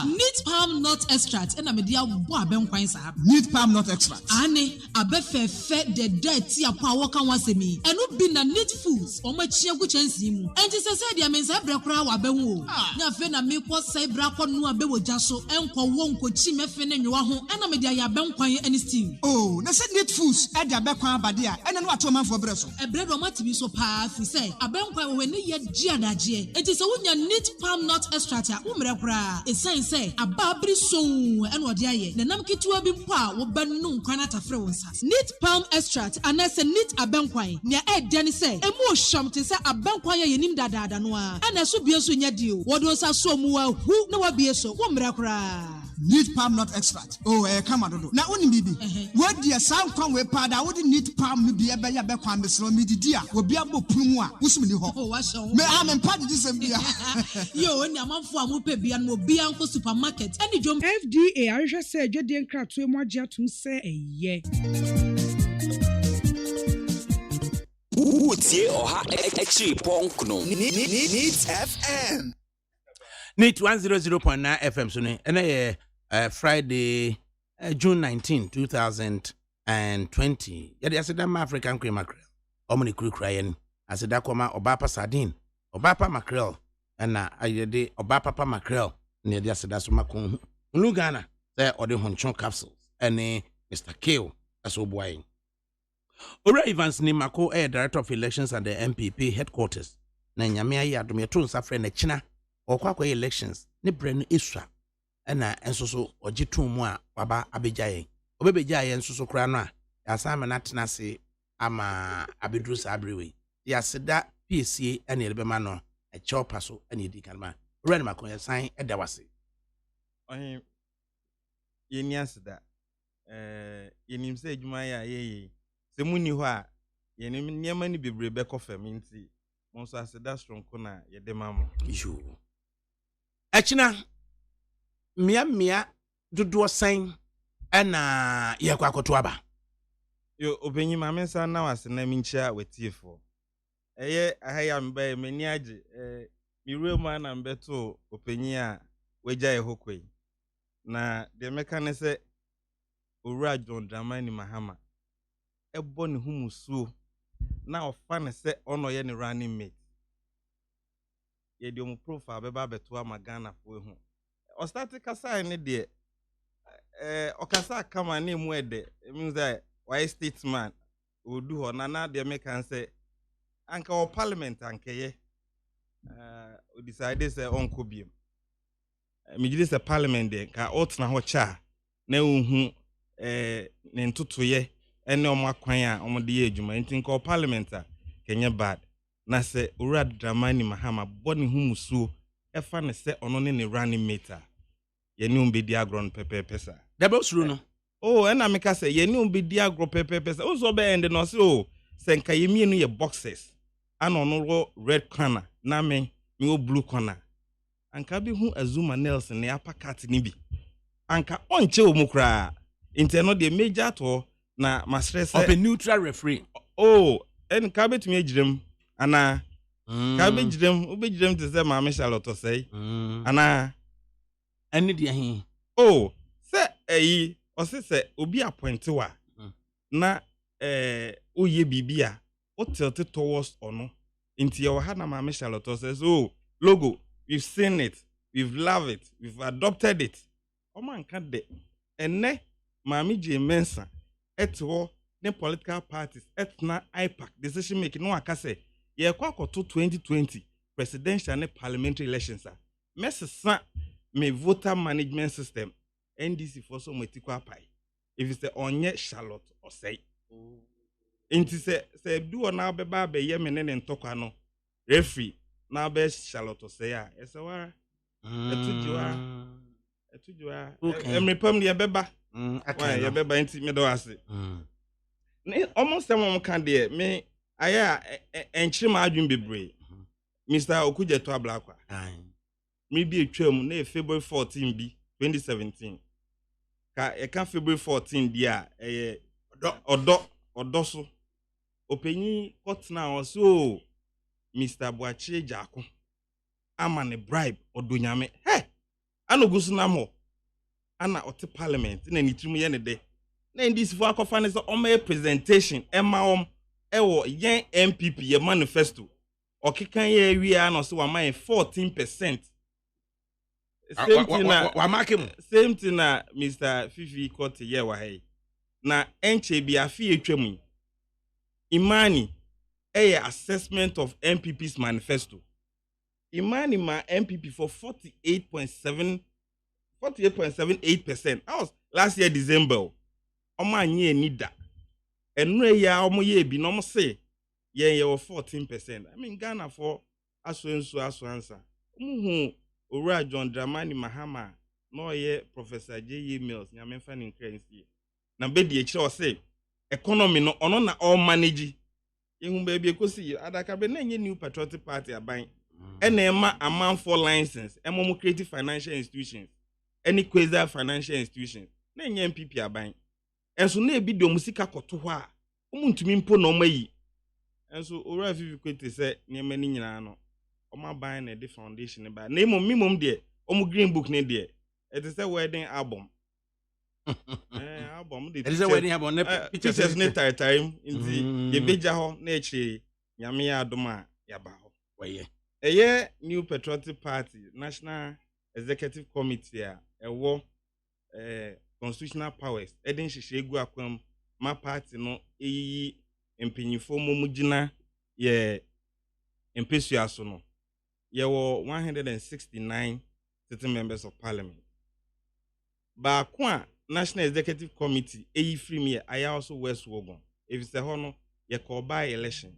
neat palm nut extract na me dia bo abenkwan sa neat palm nut extract ane abefefe de dirty apo awoka wasemi eno bi na neat foods o ma chia gu chansi mu enti se dia me nsa bra kura wa benwo na fe na me ko sai bra ko no abewo gya so enko wo nko chi mefe ne nwa ho na me dia ya benkwan ani stew oh na say neat foods e dia bekwan abade a ene no ato manfo bre so e bre do matibi so pa fi say abenkwan we ne ye gi adaje enti se wonya neat palm nut extract a umre kura e say ababri so eno de aye na nam kitua bi mpo a wo banu nkwan atafre won sa neat palm extract anase neat abenkwan nya e de ne say emu ohwam te say abenkwan ye yenim dadaada no a ana so bie so nya di o wodo sa so mu wa hu na wa bie so wo mre kura neat palm nut extract oh kama dodo na oni bibi wo dia san kwan we pa da wo di neat palm no bi e be ya be kwan besro mi di dia wo bia bo punu a wo sum ni ho oh wa so me am pa di sem bia yo oni amanfo a mo pe bia no bia nko supermarket ani jom FDA ahwehwe se adwodie nkratoe mu agye atum se eye Utie oha FRIMPONG no. Needs FM. Need 100.9 FM so ne ene Friday June 19 2020 yede aseda ma African cream mackerel omni kru yen aseda koma obapa sardine obapa mackerel na ayede obapa mackerel ne yede aseda so makon Lugana say ode honchon capsules ene Mr. Kale aso boy Ora Evans ni mako director of elections at the MPP headquarters na nyame ayi adom yeto nsafre na china okwa elections ne brenu esua na ensoso ogitu mu a baba abejaye obebejaye ensoso kra no a asama na tenase ama abedru sabriwe ya seda PCA ene elebema no e chopa so ene edi kanma ora ni mako ya san edawase ohin yeniasida yenim se adwuma ya ye se muni ho a yenim niema ni bebrebe kofam nti monso asida stronko na yedema mo yo achina mia dodo san na yakwa akoto aba yo obenyi mamensa na wase na minchia wetiefo eye ahaya mba mani age miwe ma na mbeto openyi a weja ehokwe na de meka ne se owura John Dramani Mahama ebo ne humusuo na ofa ne se ono ye ne running mate ye de omu profile beba beto amagana fo hu o start kasa ne de okasa kama ne mu ede means that why statesman odu ho na de meka se anka o parliament ankeye o decide say onko biem mi gidi se parliament de ka otna ho cha na uhu ne ntotoye ene omo akwan a omo de ye adwuma nti nka o parliament a kenye bad na se owura Dramani Mahama boni humusuo efa ne se ono ne running mate ye ni umbedi agron pesa debe osuru no oh ena meka se ye ni umbedi agro pesa unso be end no se oh se nka ye mienu ye boxes ana ono ro red corner na me o blue corner anka bi hu Azuma Nelson ne apakat ni bi anka onche omukra inte no de major to na masrese of a neutral referee oh en ka betumi agirem ana ka begirem te se Mama Charlotte say ana ene de ahin oh se eyi o se obi appoint wa na oye bibia o tilt towards ono into your hand na Mama Charlotte says oh logo we've seen it we've loved it we've adopted it o man kan de ene Mami J Mensa etwo ne political parties etna IPAC decision making no akase ye kwa koto 2020 presidential ne parliamentary elections a mesesa me voter management system NDC for so metiko apai if it's the onye Charlotte or say inti se do na beba be ye me ne ntokwa no referee na be Charlotte or say a esewa etujiwa emrepam ne beba why ye beba inti me do ase almost someone can de me aya enchiri ma adwun bebre Mr. Okujeto Ablakwa maybe a term na February 14 bi 2017 ka e ka February 14 dia odo so openyi kotna oso Mr. Boachie Jako ama ne bribe odonyame anogusu na mo ana ote parliament na nitrim ye ne de na this for akofa ne so o presentation ema ewo yen MPP ye manifesto okekan ye awia no so wa 14%. Same thing na Mr. Fifi Court ye wa hey na enche bi afi etwam imani assessment of MPP's manifesto imani ma MPP for 48.78%. That was last year December. Oma nye nida. Enre ya omo ye bi no mo say ye 14%. I mean Ghana for aso answer. Hu Owura John Dramani Mahama no ye Professor J.E. Mills nyame fa ni nkransie. Na be di ekire o say economy no ono na all manage. Ehun ba bi ekosi ADAKABRI na nye New Patriotic Party aban. Ema amount for license, emo creative financial institutions, any quasi financial institutions. Na nye MPP aban. Enso na ebi de musika koto ho a, omuntumi mpo na omayi. Enso Owura Fifi kwete se nyema ni nyina no. Oma ban na the foundation ba. Na mimom de, omu green book ne de. It is a wedding album. Album de. It is a wedding album. Pictures ne time inti ye beja ho na echi nyame ya adoma ya ba ho. Waye. Eye New Patriotic Party National Executive Committee ewo constitutional powers edin hihye egu akwam ma party no eyi empenyifo momugina ye empesuaso no ye wo 169 sitting members of parliament ba kwa National Executive Committee eyi free me aya also West Wogon if se ho no ye call by election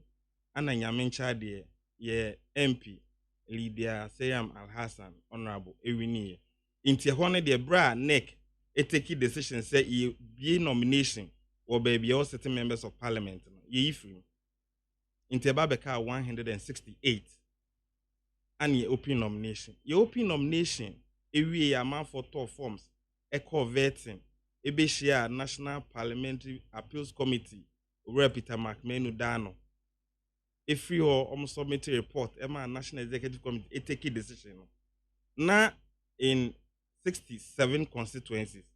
ana nyame ncha de ye MP Lydia Sayam Al-Hassan honorable ewini inti ho ne de bra neck take decision say ye be nomination or baby all certain members of parliament ye free inti babeka 168 and ye open nomination ewie amount for 2 forms echo vetting ebe share National Parliamentary Appeals Committee Peter McMenu Dano if you almost submit a report, Emma National Executive Committee take a decision. Now in 67 constituencies,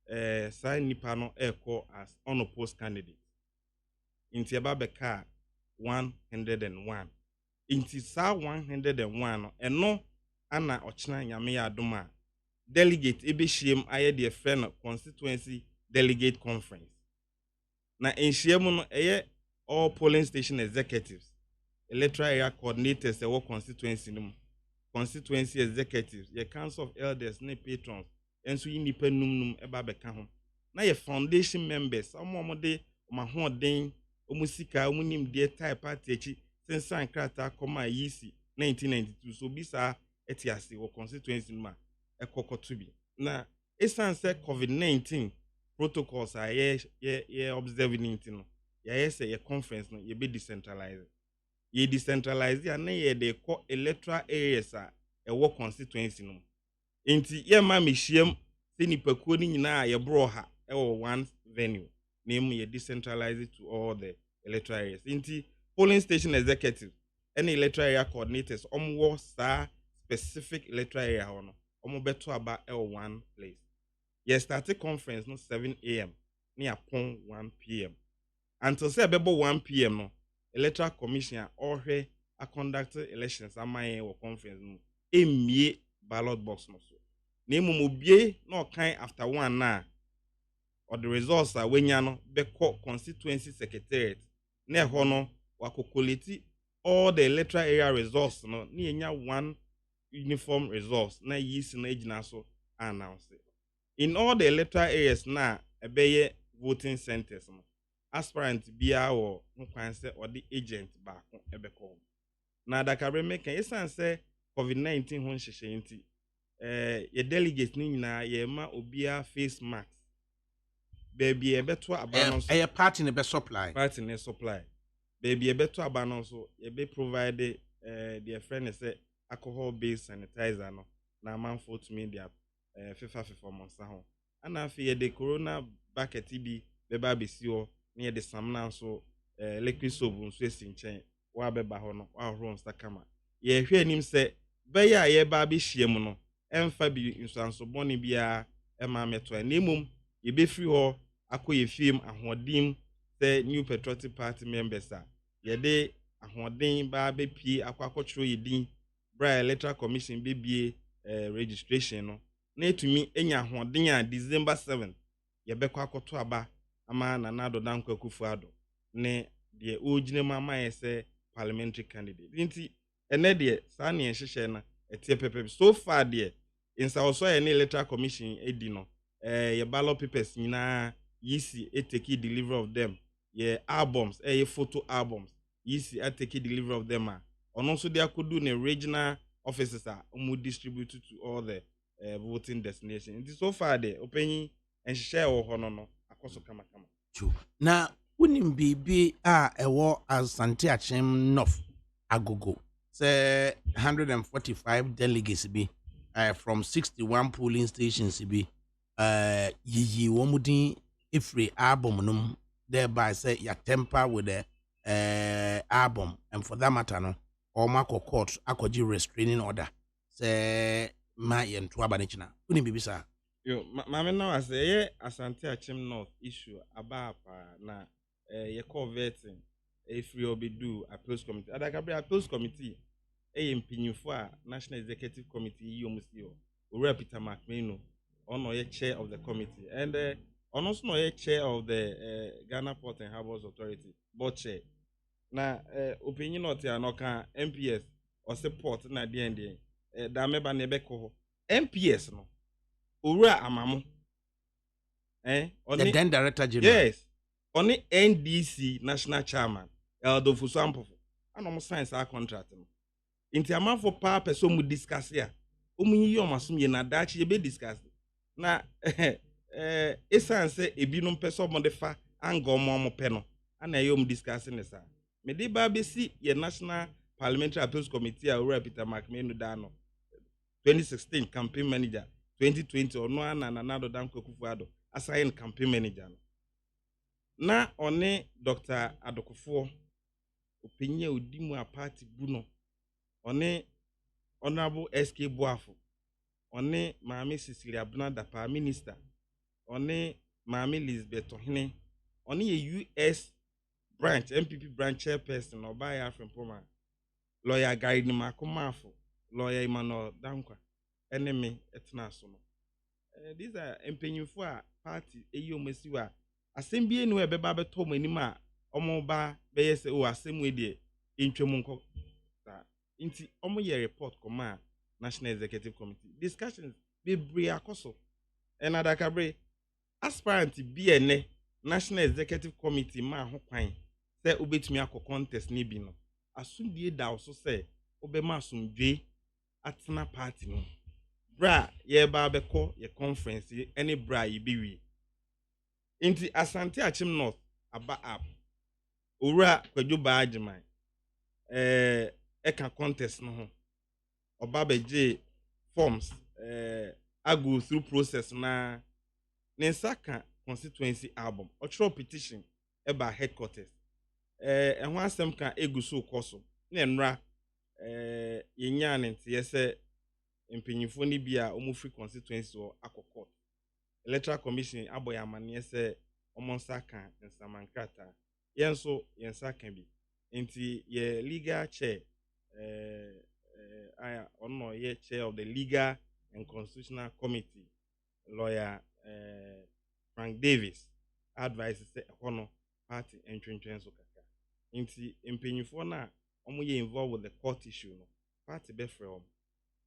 sign Nipano Echo as unopposed candidate. In Tiababeka 101. In Tisa 101, and no Anna Ochna Yamea Duma. Delegate Ebishim Aye the friend constituency delegate conference. Now in Shiemun all polling station executives, electoral area coordinators, the work constituency executives, the council of elders, ne patrons, and so independent eba beka ho. Na ye foundation members, some de ma ho den, omusika, omunim de type party echi, sensan krata koma yisi 1992. So bisa etiasi wo constituency ma ekokotubi. Na esan se COVID-19 protocols are ye observing it no. Yes, a conference no ye be decentralized. Ye decentralized ya na ye de ko electoral areas a work constituency no. Inti ye ma mehiem se nipakuo ni nyina ye bro ha e one venue. Name ye decentralized to all the electoral areas. Inti polling station executives and electoral area coordinators wo sa specific electoral area ho no. Beto aba one place. Ye started conference no 7 a.m. ni upon 1 p.m. Until say bebo 1 p.m. no, electoral commission or a conduct elections amaye or conference no emie ballot box no so. Name mobie no kind after 1 na or the results are when no be constituency secretariat na ho no wakokoleti all the electoral area results no na enya one uniform results na yisi na ejina so announce. In all the electoral areas na ebeye voting centers no aspirant bia or nkwanse or the agent back ebeko na ADAKABRI make esan say COVID-19 ho nhyehyɛ nti ye delegate ni nyina ye ma obia face mask baby ebeto abano so party ne be supply baby ebeto abano so ye be provide the friend say alcohol based sanitizer no na amanfo tumi dia fifa monsa ho ana afi de corona bucket bi beba besi ho na de samna so liquid soap nso esi nchen wa beba ho no wa horo nsa kama ye hwe anim se beya a ye ba be hyiam no emfa bi nsanso boni bia ema meto na emom ye be free ho akoye fiem ahodim se new patriotic party members a ye de ahoden ba be pie akwakotro yedin bra electoral commission be bie registration no na etumi enya ahoden a December 7 ye be kwakoto aba ama na nado danko akufu ado ne de ogine mama yese parliamentary candidate nti ene de sa ne nhyehyɛ na etie pepe so far de insa also ye ne electoral commission edi no ye ballot papers nyina yisi eteki delivery of them ye albums ye photo albums yisi ateki delivery of them ono so de akodu ne regional offices a omu distribute to all the voting destinations nti so far de openyi nhyehyɛ wo ho no akoso kama na unim bibi a ewo Asante Achem North agogo say 145 delegates be from 61 polling stations be yiyi womudin ifre album num thereby say ya temper with the album and for that matter no or mako court akoji restraining order say ma yentu abanichina unim bibi sa yo mama na was ye Asante Achem North issue about na ye coveting free obedu appeals committee ADAKABRI appeals committee mpanyinfo a national executive committee yi omusio owura Peter McMahon ono ye chair of the committee and ono so no ye chair of the Ghana Port and Harbours Authority board chair na opinion not ya no kan MPS or support na de da meba na ebeko ho MPS no owura amamo the then director general yes oni NDC national chairman Eldo Sampofo anom sign sa contract no inti amanfo pa person mu discuss ya omunyi yomasum ye na dachi ye be discuss na essence ebinom person mo de fa anga mo pe no ana yom discuss ne sa me de ba be si ye national parliamentary appeals committee a owura Peter McMahon da no 2016 campaign manager 2020 ono ana na nado danko kufuado assign campaign manager no na one Dr. Adokofo opinye odimu a party buno one honorable SK Boafo one Mami Cecilia Abnadapa minister one Mami Elizabeth Ohene one US branch MPP branch chairperson Obaya FRIMPONG lawyer Gary Makomafo lawyer Emmanuel Dankwa enemy etna so no these are empenyufo a party eyomesiwa asembie ni we beba beto manim a omo ba beyese o asemwe de ntwem nko ta nti omo ye report koma national executive committee discussions be bre akoso en ADAKABRI aspirant BN national executive committee ma ho kwan se obetumi akọ contest ni bi no asumdie da oso se obema asumdwe atena party no bra ye ba beko ye conference any bra ye biwi inti Asante Achem North aba app owura kwadwo baajiman eka contest no ho oba beje forms ago through process na Nensaka constituency album otro petition eba headquarters ehho asem kan eguso koso na enra yenya nti yese empenyifo ni bia omo free constituency o akokot electoral commission aboya amane se omo nsaka nsamankrata yenso yensaka bi nti ye legal chair aya ono ye chair of the legal and constitutional committee lawyer Frank Davis advice say hono party entwentwen so kaka nti empenyifo na omo ye involved with the court issue no party be from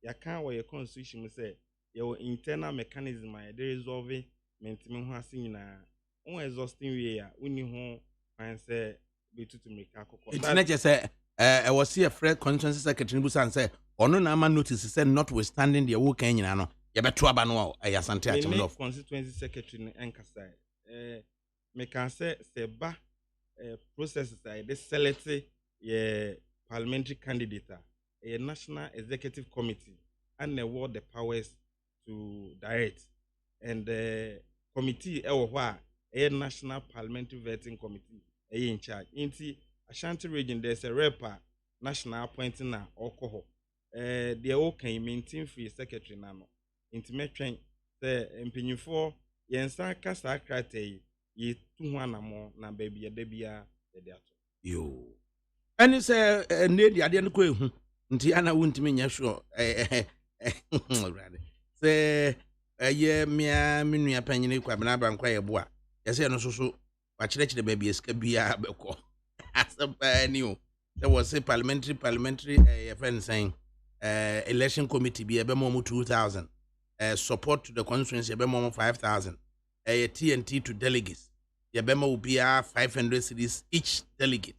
ya kan wo ye constitution say your internal mechanism a dey resolve mentime ho ase nyina on exhausting way ya uni ho fan say betutu make akoko it's not just say I was here Fred constituency secretary busan say ono na ama notice say notwithstanding the wo kan nyina no ye beto aba no Asante Achem North constituency secretary no enkasa me can say ba processes I dey select ye parliamentary candidate a national executive committee and award the powers to direct. And the committee a national parliamentary vetting committee in charge. In the Ashanti region, there's a rep national appointing na alcohol. The okay maintain free secretary nano. Intimate train the opinion for yensa kasa krate ye 200 more na baby ya debia de ato. Yo. And say need ya de no ko nti ana wuntimi nya sure say ye mia menua panyine kwa bena bankwa ye bo a yese no so wa kire baby eska bia beko asapani o there was a parliamentary friend saying election committee be be more 2000 support to the constituency be more 5000 TNT to delegates ye be more be 500 cedis each delegate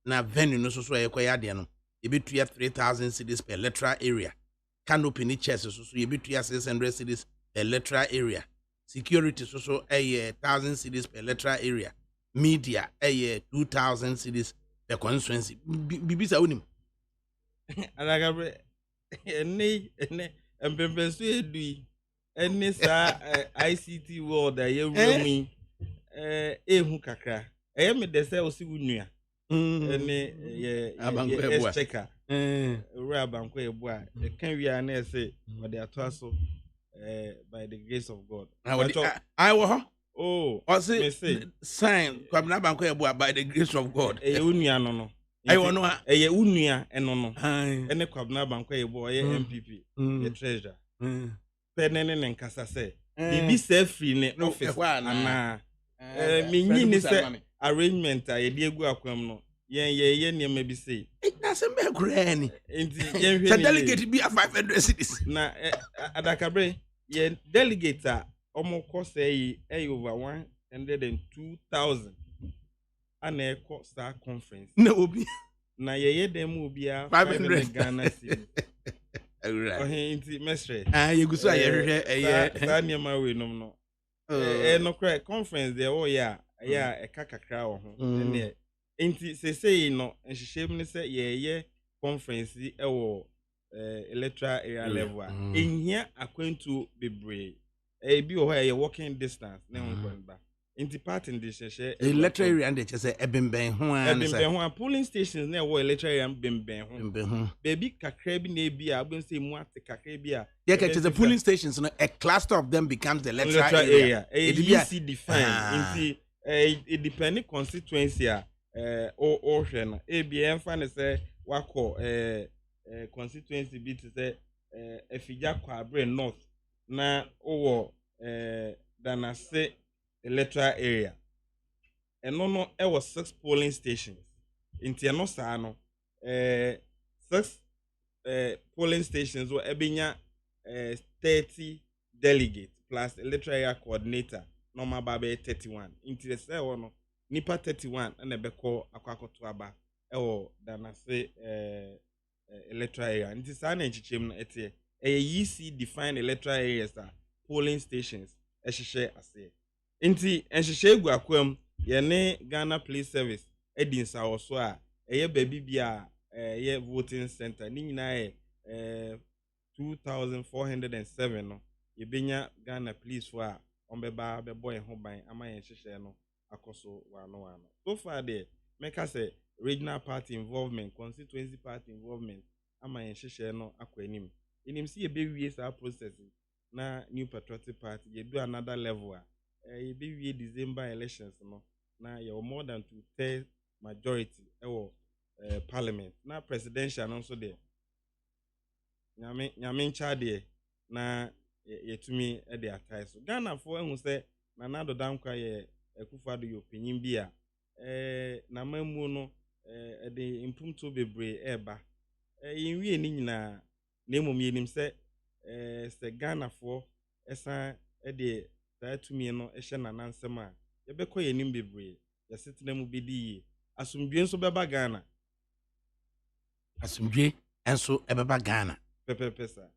na venue no so ye kwaya de no ye be 3000 cedis per electoral area canopy ni chairs so ye be 600 cedis per electoral area security so 1000 cedis per electoral area media 2000 cedis per constituency bibisa unim ADAKABRI ene empempenso edui ene sa ICT world aye wumi ehu kakra me de se osi wunua ene ye checker ura abanko ebu a kan wi na ese we dey ato aso by the grace of God I wo oh say sign kwabna abanko ebu by the grace of God unua no I want to eye unua eno ene kwabna banko ye boy MPP the treasurer penene ne nkasa se bibi se free ne office ana minyi ni se arrangement a ye de egu akwam no ye niam bi sei na se me kura ni enti ye hwe ni delegate bi 500 cities na ADAKABRI ye delegate a omo ko say over 102,000 ana eko star conference na obi na ye dem obi a 500 Ghana cedi inti mestre yeguso ayehwe sa niam we nom no no kra conference there o ya eka kakra wo ho ne inti sesei no nhyehyem ne se ye conference e wo electoral area level a ehia akwantu bebre bi wo ho ye walking distance na won ba inti part in this electoral area and they say ebemben ho polling stations na wo electoral area bemben ho baby kakra bi na bi a say mu ate kakra bi a yeah the polling stations no a cluster of them becomes the electoral area it is defined inti it depending constituency a o hwe no bi emfa ne say wako constituency bi to say Efija Kwabre North na owo Danase electoral area no it was 6 polling stations inti no sa no 6 polling stations wo ebenya 30 delegates plus electoral area coordinator normal babe 31 inti say no nipa 31 na beko akwakoto aba wo Danase electoral area inti sa na nchichem no etie EC defined electoral areas are polling stations ehye ase inti enhyehyɛ egu akwam ye ne Ghana Police Service edinsa oso a eye baby bia ye voting center ni nyina ye 2407 no ye benya Ghana Police for a ombeba bebo ye ho ban ama ye hyehyɛ no akoso wano so far there make us say regional party involvement constituency party involvement ama ye hyehyɛ no akwanim inim si ye be wie sa process na New Patriotic Party ye do another level a be December elections no na you more than 2/3 majority parliament na presidential no so there nyame ncha there na yetumi de atai so Ghana for ehun say na nado dankwa ye ekufado yo panyin bi a na mamu no de impumto bebre eba yenwie ni nyina na emom yenim say se Ghana for esa de tumi no ehye nanansem a yebekọ yenim bebre yesetena mu bedi asumdwe nso beba Ghana asumdwe enso ebeba Ghana pepepesa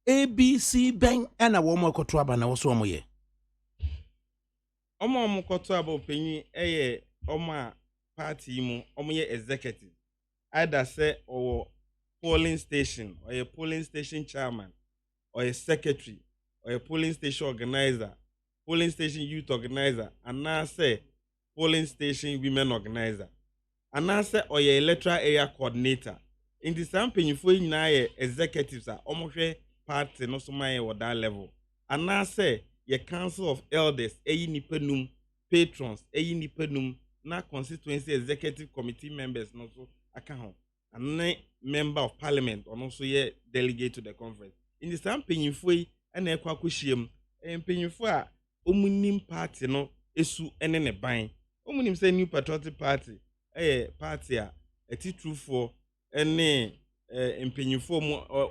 ABC ben na wo mo koto aba na wo so mo ye omo koto aba opanyi omo a party mu omo ye executive either say owo polling station or a polling station chairman or a secretary or a polling station organizer, polling station youth organizer, and now say polling station women organizer, and now say or your electoral area coordinator. In the same mpanyinfo nyinaa yɛ executives a wɔhwɛ party no so man wɔ that level. And now say your council of elders eyi nipa num, patrons eyi nipa num, na constituency executive committee members no so aka ho. And member of parliament or also ye delegate to the conference. In the same mpanyinfo yi na ekwa kohyiam mpanyinfo a omunim party no esu ene ne ban. Omunim say New Patriotic Party party a etitrufoɔ ene mpanyinfo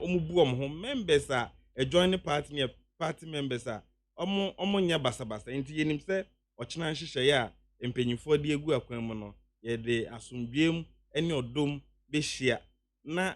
omubu ho members a join the party ne party members a omo nya basabasa nti yenim sɛ ɔkyena nhyehyɛ ya mpanyinfo de egu akwan mu no ye de asomdwem ene odom behia na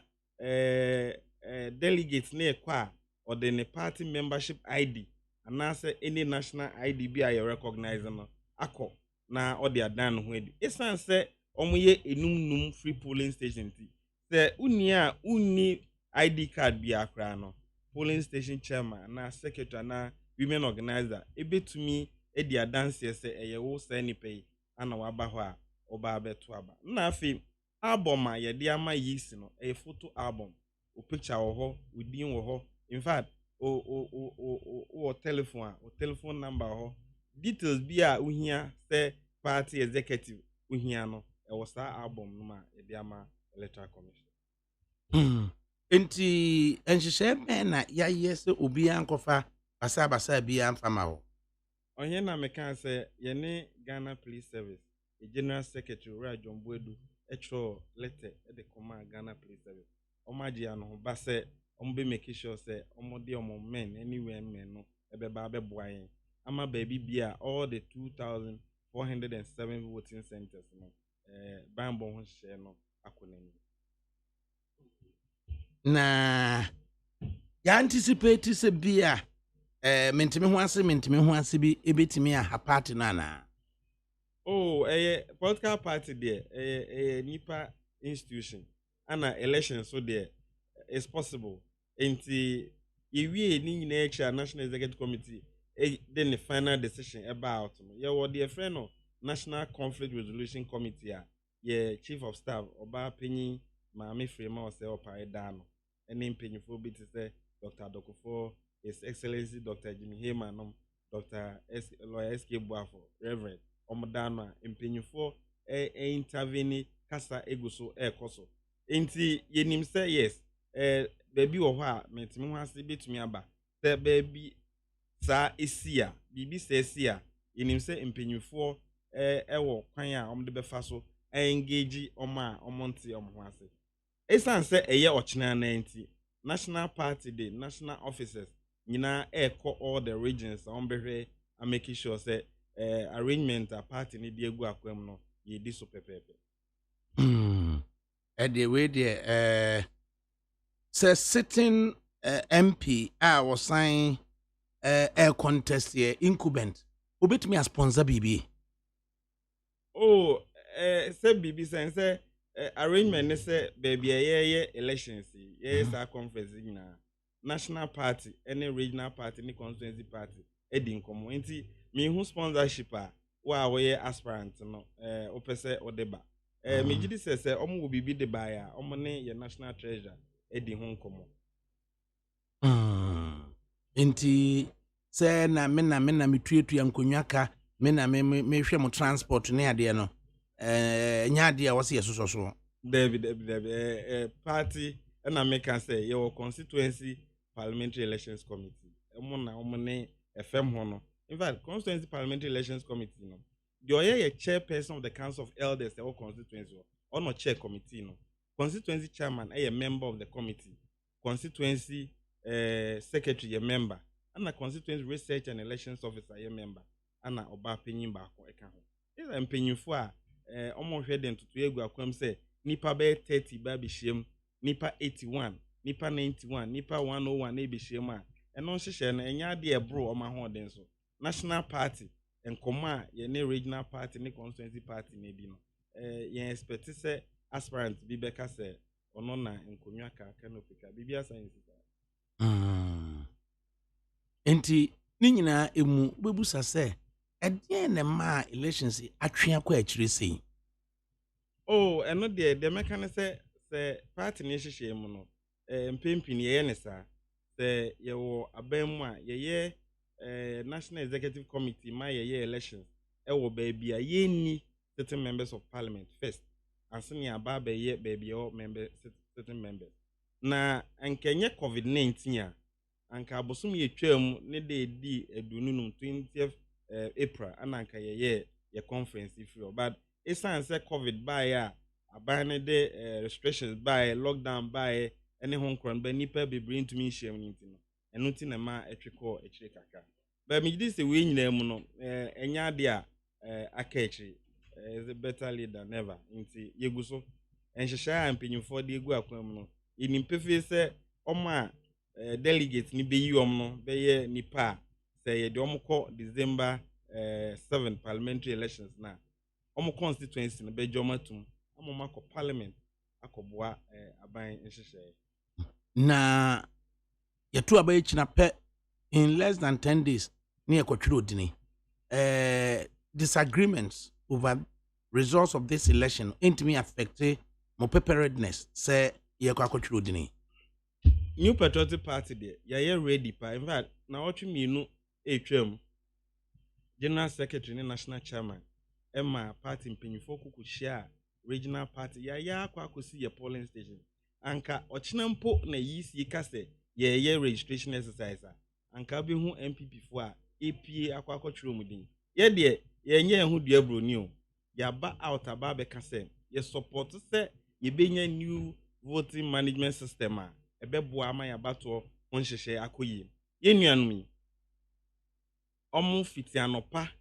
delegates na ekwa or the party membership ID and say any national ID be I recognize no akọ na or the adan ho edi esan say omoye enum free polling station ti say unni ID card bi akra no polling station chairman na secretary na women organizer ebetumi edi adanse say eye wo say ni pay ana waba ho a oba abeto aba na afi album a ye de ama yisi no a photo album o picture wo ho udin wo ho in fact o telephone number ho details bi a uhia say party executive uhia no e wo sa album no ma e de ama electoral commission enti enhyehyɛ me na yayɛ sɛ obi ankofa basa bi amfama ho onye na meka say ye ne Ghana Police Service the General Secretary John Boedu etro letter at the command Ghana Police Service. Omaji ano ba say ombe make sure say omode omo men anywhere men no ebeba abeboayen. Ama baby bia all the 2,407 voting centers no bambo ho share no akonani. Na ya anticipate se bia mentimi ho ase bi ebetimi a party na na. Oh, a political party there, a NIPA institution, and an election so there is possible. Until if we need National Executive Committee, then the final decision about what dear friend of National Conflict Resolution Committee, Chief of Staff, Oba Penny, Mami Frema or say Paredano, and then Penny for to say Dr. Dokofo, His Excellency Dr. Jimmy Heyman, Dr. Lawyer S.K. Buafo, Reverend. Omodana mpanyinfo intervene kasa eguso ekoso enti yenim say yes baby wo ho a metimi ho ase betumi aba say baby sa esia bibi sa esia yenim say mpanyinfo ewo kwan a omde befa so engage oma omonte omho ase esan say eye ochena na enti national party day national officers nyina eko all the regions ombehwe and making sure say arrangement a party ni de egu akwam no ye di so pepepe The way the say sitting MP was sign air contest here incumbent obetimi a sponsor BB say BB say arrangement ne say baby ye elections ye sa conference na national party any regional party ni constituency party edi nkomo enti me who sponsorship wa we aspirant no opese odeba me gidi say omo will be the buyer omo ne ye national treasure edi ho nkomo enti say na me na metuatua nkonwa ka me na me hwe mo transport ne ade no nya ade a wose yesoso so David party na me can say your constituency parliamentary elections committee omo ne FM ho no. In fact, Constituency Parliamentary Elections Committee, no, you're a chairperson of the Council of Elders, the whole constituency, or not chair committee, no. Constituency chairman, a member of the committee. Constituency secretary, a member. And the constituency research and elections officer, a member. And a oba penyin bako account. This is penyin for almost heading to Tuegu Akwam say, Nipa be 30 baby shame, Nipa 81, Nipa 91, Nipa 101, maybe shame. And no share and ya dear bro on my horn so. National party and Koma, ye ne regional party, ne constituency party, maybe no. Ye expect say aspirant be beka say ono na nkonwa ka canopy ka bibia science Enti ni nyina emu bebusa se ɛdeɛn na ma elections atwe akɔ akyire sei. Oh, eno de meka ne se party ne hyehyɛ mu no mpempi ne yɛ ne sa se ye wo aban mu a ye National Executive Committee ma ye elections wo baabi a ye ni certain members of parliament first ansene aba ba ye baabi o certain members na ankenye COVID-19 a anka abosom ye twam ne de di edununum 20th April ananka ye conference free but esan say COVID by a aban ne de restrictions by lockdown by any home crown by nipa be bring to me share nti no eno ti na ma etwekọ ekire kaka but me this we nyina mu no enya de a aka ekire is better leader than ever nti yegu so enhyehyɛ a mpanyimfo de egu akwan mu no inimpefe sɛ ɔma delegate ni beyi no bɛyɛ nipa sɛ yɛ de ɔmkɔ December 7 parliamentary elections na ɔmo constituency no bɛgye ɔmatum amoma kɔ parliament akɔboa aban nhyehyɛ Na yetu abaye china pe in less than 10 days ni ekotwere odini. Disagreements over results of this election intimi affect mo preparedness say yekwa akotwere odini. New Patriotic Party there ya ready pa in fact na otwe mienu etwam General Secretary ne National Chairman Emma party mpanyifo kuku share regional party ya akwa akosi ye polling station anka ochina mpo na yisi kase ye registration exercise anka be hu MPP fo a APA akwa akotwere omudin ye de ye nye hu dua broni o ya ba out aba be kase ye support se ye benya new voting management system a ebeboa ama ya bato onhyehyɛ akoyi ye nuanum yi omu fiti anopa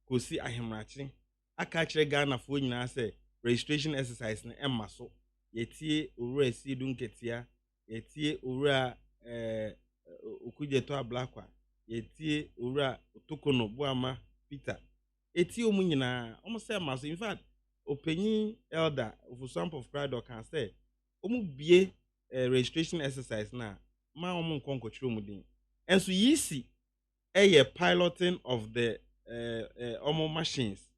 kosi ahemrache aka kire Ghana fo nyina sɛ registration exercise na emma so yetie owura sidu nketia yetie owura okujeto ablakwa yetie owura otokono buama Peter etie omu nyina omu sɛ emma so in fact opanyin elder of Swamp of Pride can say omu bie registration exercise na ma omu nkonkotwere omudin enso yisi piloting of the omu machines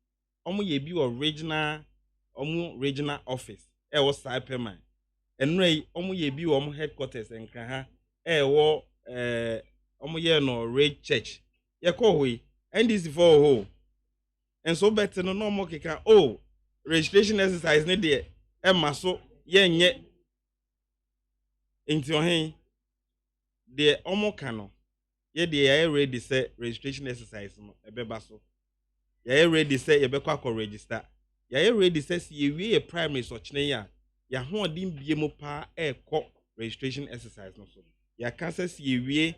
omu ye bi original office was Saipeman enrei omu ye bi omu headquarters enkra ha omu ye no Red Church ye ko hoi NDC for ho enso better no omu keka registration exercise ne de maso ye nye Inti ohen de omo kano ye de ya ready say registration exercise no ebeba so ya ready say ye bekwa ko register ya ready say si ye wie primary so chene ya ho odin bie mu pa ekọ registration exercise no so ya kan say si ye wie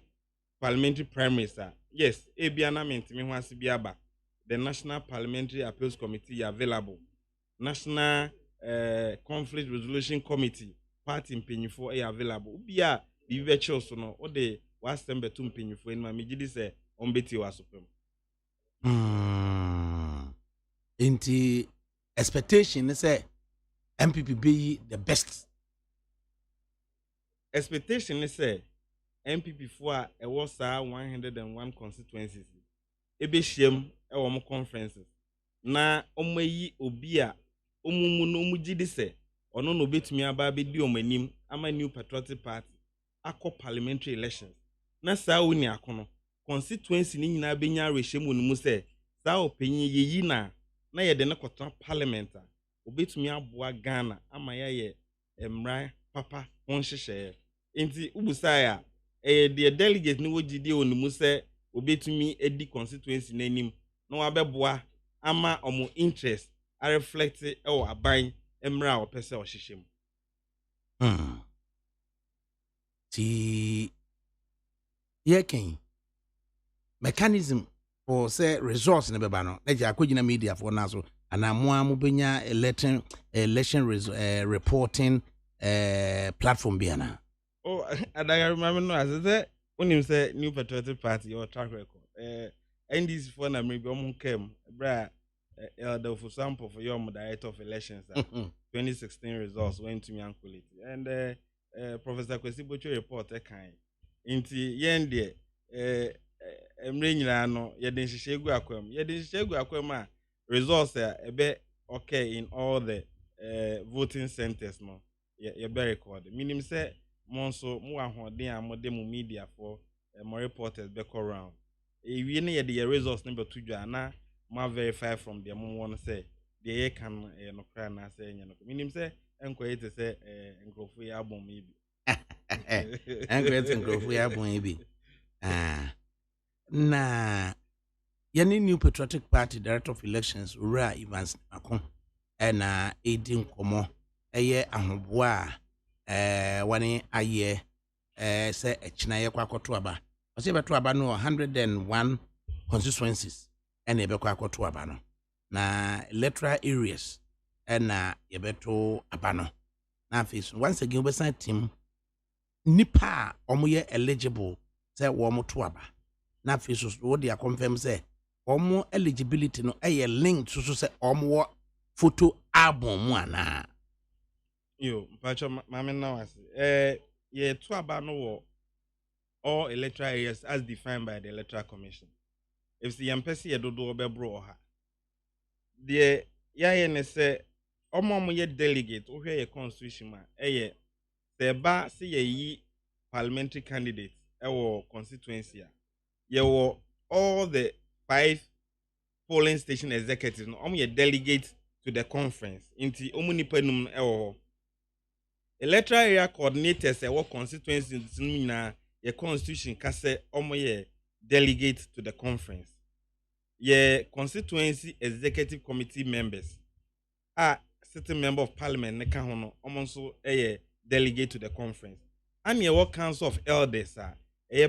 parliamentary primary sa yes bia na mentimi ho ase bia ba the National Parliamentary Appeals Committee available National Conflict Resolution Committee party mpanyifo available bia bibe so no o de wasembe tu mpanyifo en ma megidi se ombeti wasopem Inti expectation is say MPP be the best. Expectation is say MPP for a was 101 constituencies ebe hiem e wo conferences na omayi obi a omumu no mugidi se ono no betumi aba be di omanim ama New Patriotic Party akọ parliamentary elections na saa oni akono constituency ni nyina benya rehyem onum se saa opanyin yeyi na ye de ne kọtọ parliament a obetumi aboa Ghana ama ye emra papa honhyehyɛ enti ubusa ya the delegate ni wogidi onum se obetumi edi constituency n'anim na wabɛboa ama omo interest a reflect aban emra opese ohyehyem Ti yeken mechanism for say resource ne beba no na ja akogina media for na so ana moa mo benya election reporting platform biana. I remember no as say unim say New Patriotic Party your track record NDC for na maybe omo kem bra elder for sample for your director of elections 2016 results went to me and quality. And Professor Kwesi Bocho report kind. Inti yende emre nyina no ye den hihye gu akwam. Ye den hihye gu akwam a results ebe okay in all the voting centers no. Ye be record. Minim say monso mu ahoden a mo de mu media for more reporters be call round. We ne ye the results number 2 dwa na ma verify from the mo won say the ye can no cry na say nya no. Minim say enko yete say nkrofo ya abom yi bi. Enko nkrofo ya abom yi bi. Na yani New Patriotic Party Director of Elections Ura Evans Akon na edin komo eye ahoboa wani aye se echina ye kwakoto aba ose beto aba no 101 constituencies ene ebekwa akoto aba no na electoral areas na ye beto aba no na afis once again we sign team nipa omoye eligible say wo mo to aba na afis wo dia confirm say omo eligibility no eye linked so say omo photo album mu ana Yo, mpacho mame na wase. Ye to aba no wo all electoral areas as defined by the Electoral Commission. If the yampesi ye dodo obebro ha. De ya ye ne se omo ye delegate ohwe ye constitution ma ye se ba se ye yi parliamentary candidate wo constituency a ye wo all the 5 polling station executives no omo ye delegate to the conference inti omo nipa num wo electoral area coordinators what constituencies na your constitution kase omo ye delegate to the conference. Ye constituency executive committee members are sitting member of parliament ne ka hono omo so delegate to the conference. And ye what council of elders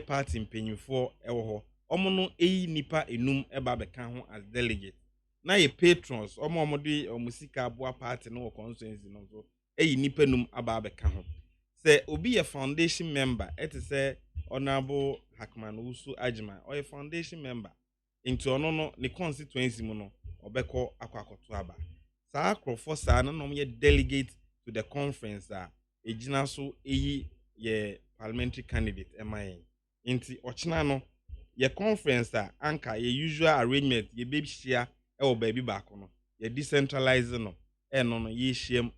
party mpanyimfo ewo ho omo no nipa enum eba be ka ho as delegate. Na ye patrons omo de omusika aboa party no constituency no so nipa num aba abeka ho se obi ye foundation member say honorable Hakman Usu Ajima or a foundation member into ono no ne constituency mu no obeko akwakoto aba sa akrofo sa na no ye delegate to the conference ejina so ye parliamentary candidate MIN inti ochina no ye conference anka ye usual arrangement ye be share baby back no ye decentralize no no ye shiem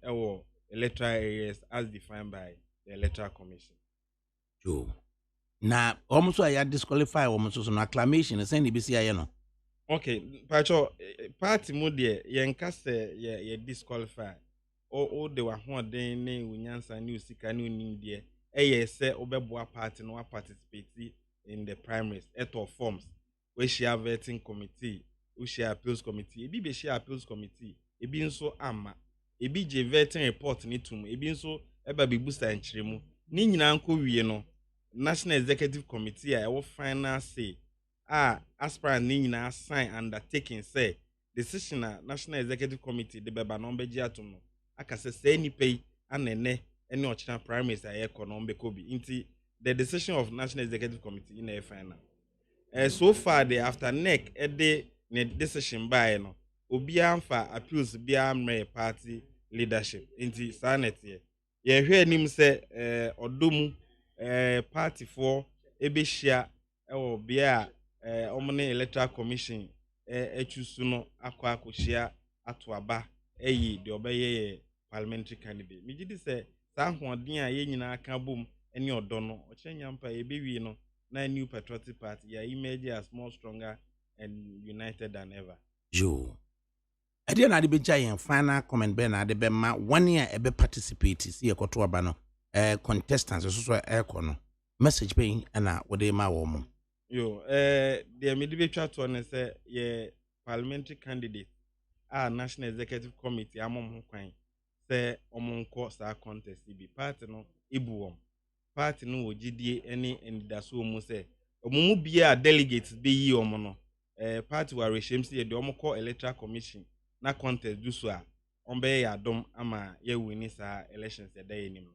electoral areas as defined by the Electoral Commission. Joe. Na almost I disqualify almost so no acclamation send the BCI no. Okay, Pacho party mu de yenka se ye disqualify. O de wa ho den ne unyansa ne usika ne unim de se obeboa party no participate in the primaries of forms. We share vetting committee, we share appeals committee, ebi be share appeals committee, ebi nso ama ebi je vetting report ni tum ebi nso eba be booster nchiremu ni nyina nko wie no National Executive Committee a final say aspirant ni nyina sign undertaking say decision National Executive Committee de beba no beji atum no aka say ni pay anene ene ochina primaries ayeko no mbeko bi nti the decision of National Executive Committee in a final so far the after neck ne decision by no obi amfa appeals bia mre party leadership inti sanete ye hwe nim se odum party for ebehia ewo bia omne Electoral Commission echusu no akoshia atoaba de obeye parliamentary candidate mi gidi se sa hoden a ye nyina aka bom ene odo no ochenya mpa ebewi no na New Patriotic Party ya emerge as more stronger and united than ever. Joe. Ade na de be giant final comment be na de be ma one year ebe participate see ekoto aba no contestants so no message being na wo de ma wo mo yo the me twa to ne say ye parliamentary candidate National Executive Committee amom ho kwan say omonko sa contest bi party no ibuom party no ogidie ene endaso mu say omumu bia delegates be yi omo no party wa reshemsi de omko Electoral Commission na contest du so a ombe ya dom ama ye wini sa elections e dey nim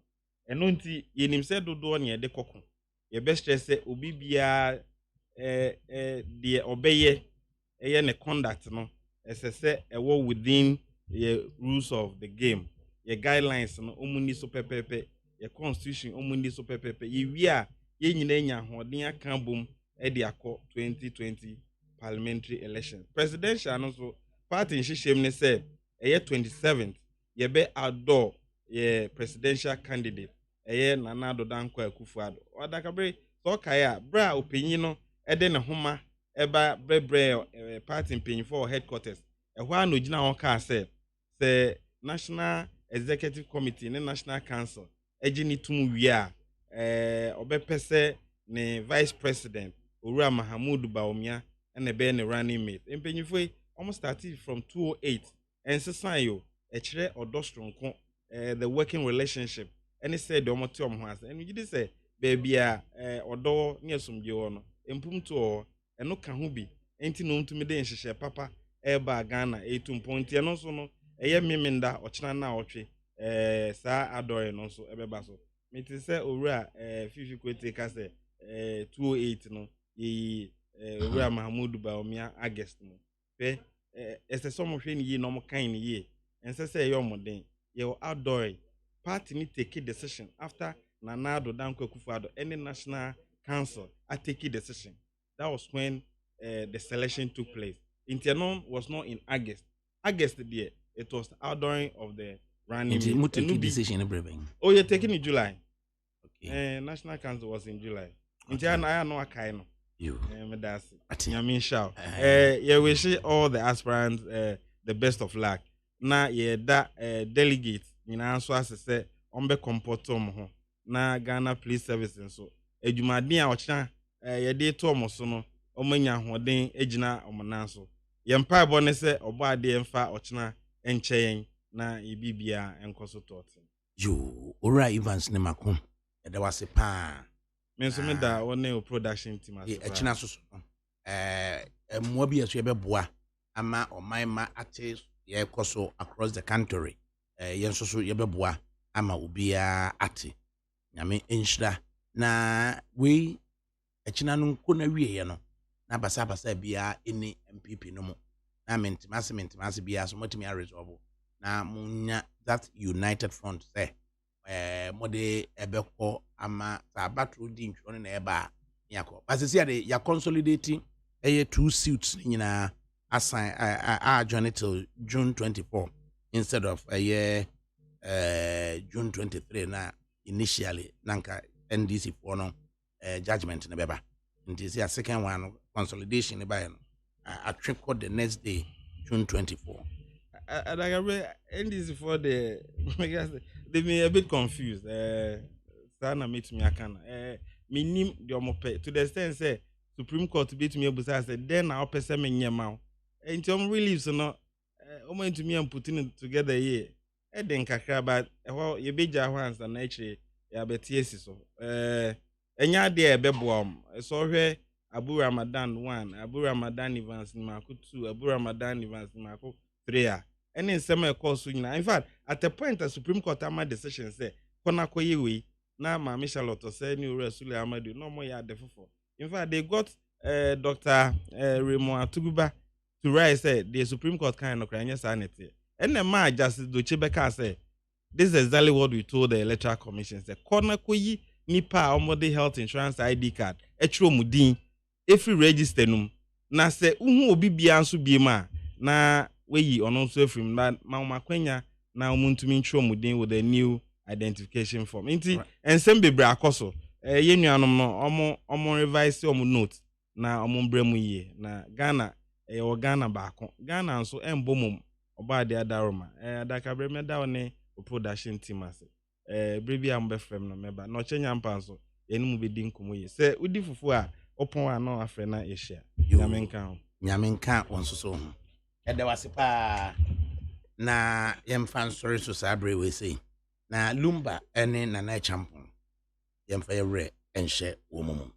eno nti yenim se dodo ne de kokko ye be stress se obi bia de obeye eye ne conduct no esese ewo within the rules of the game your guidelines no omuni so pepepe your constitution omuni so pepepe ye wi a ye nyina nya hoden aka bom e de akọ 2020 parliamentary election presidential no so party nhyehyem ne say eye 27th ye be outdoor ye presidential candidate eye Nana Addo Dankwa Akufo-Addo Adakabri so kaya bra opanyin no e de ne homa eba brebre party mpanyin for headquarters ehwa no gina won ka say National Executive Committee ne National Council ejini tum wi a obepese ne Vice President Owura Mahamudu Bawumia and be ne running mate mpanyin almost started from 208 and sesan yo e kire odostron ko the working relationship and said the motor has and you say baby odo ne asumje wo no empum to e no ka ho bi enti no ntumi de nhyehyɛ papa ba Ghana etum point no so no eye memenda ochina na otwe saa adoy no so ebeba so meti se owura fifi kwete ka se 208 no owura Mahamudu Bawumia August no pe ese so mo hwe ni yi no mo kan ni yi ense se ye omoden ye adoy party ni take decision after Nana Addo Dankwa Akufo-Addo any national council I take decision. That was when the selection took place. Internon was not in August. August there it was outdooring of the running. Taking decision oh, you're taking in July. Okay. National council was in July. Internon I know a kind of you. That's Yamin Shao. Yeah, we wish all the aspirants the best of luck. Now yeah that delegate nyina so asese ombe comportom ho na Ghana Police Service nso edwumaden a ochina ye de to omoso no omanya hoden egina omona so ye mpa ebo ne se obo ade mfa ochina enche na ibibia enkoso tote you ora Evans ne makom e da wase pa me nso me da one production team as echina so mo bi eso ye beboa ama oman ma ate ye koso across the country yenso so yebeboa ama obia ate nyame enhira na we echina no nko na wiye no na basa bia eni MPP no mo na mentimase bia so motimi resolve na munya that united front say mode ebekọ ama sabatro di ntwo na eba yakọ basisi ade ya consolidating two suits nyina assign join till June 24 instead of a year June 23 na initially nanka NDC for no judgment na beba nti see a second one consolidation ne by no I trickle the next day June 24 NDC for they me a bit confused sana meet me akana minim the omope to the extent say Supreme Court beat me abusa say then na opese me nyema nti om reliefs no omo into me and putting it together here eden kakra but ye beja ho ansa na actually ya betiesi so enya de ebeboam so hwe Abu Ramadan 1 Abu Ramadan Evans ni mako 2 Abu Ramadan Evans ni mako 3 a ene nsema e course nyina in fact at the point the Supreme Court ama decision say kona koye we na ma Charlotte say ni Rasul Amadu no mo ya defofo in fact they got Dr. Raymond Atuguba to write say the Supreme Court kind of cranya sanity and the ma Justice Dochibeka say this is exactly what we told the Electoral Commission say kona koyi nipa omode health insurance ID card etro mudin efi register num na se uhu obi bia nso bie ma na weyi ono nso efrim na makwanya na omuntumi ntro mudin with a new identification form nti ensem bebre akoso yenuanom no omo revise omo note na omo bremu ye na Ghana o Ghana baako Ghana nso embomom oba de adaroma adakabri meda one production team ase brebi ambe frem no meba no chenya mpa nso yenu be di nkomo ye se udi fufu a opon a no afre na ehia nyamenka onso so ede wase pa na yemfa nsori so sabre we say na Lumba ene na champon yemfa yewre enhye wo momom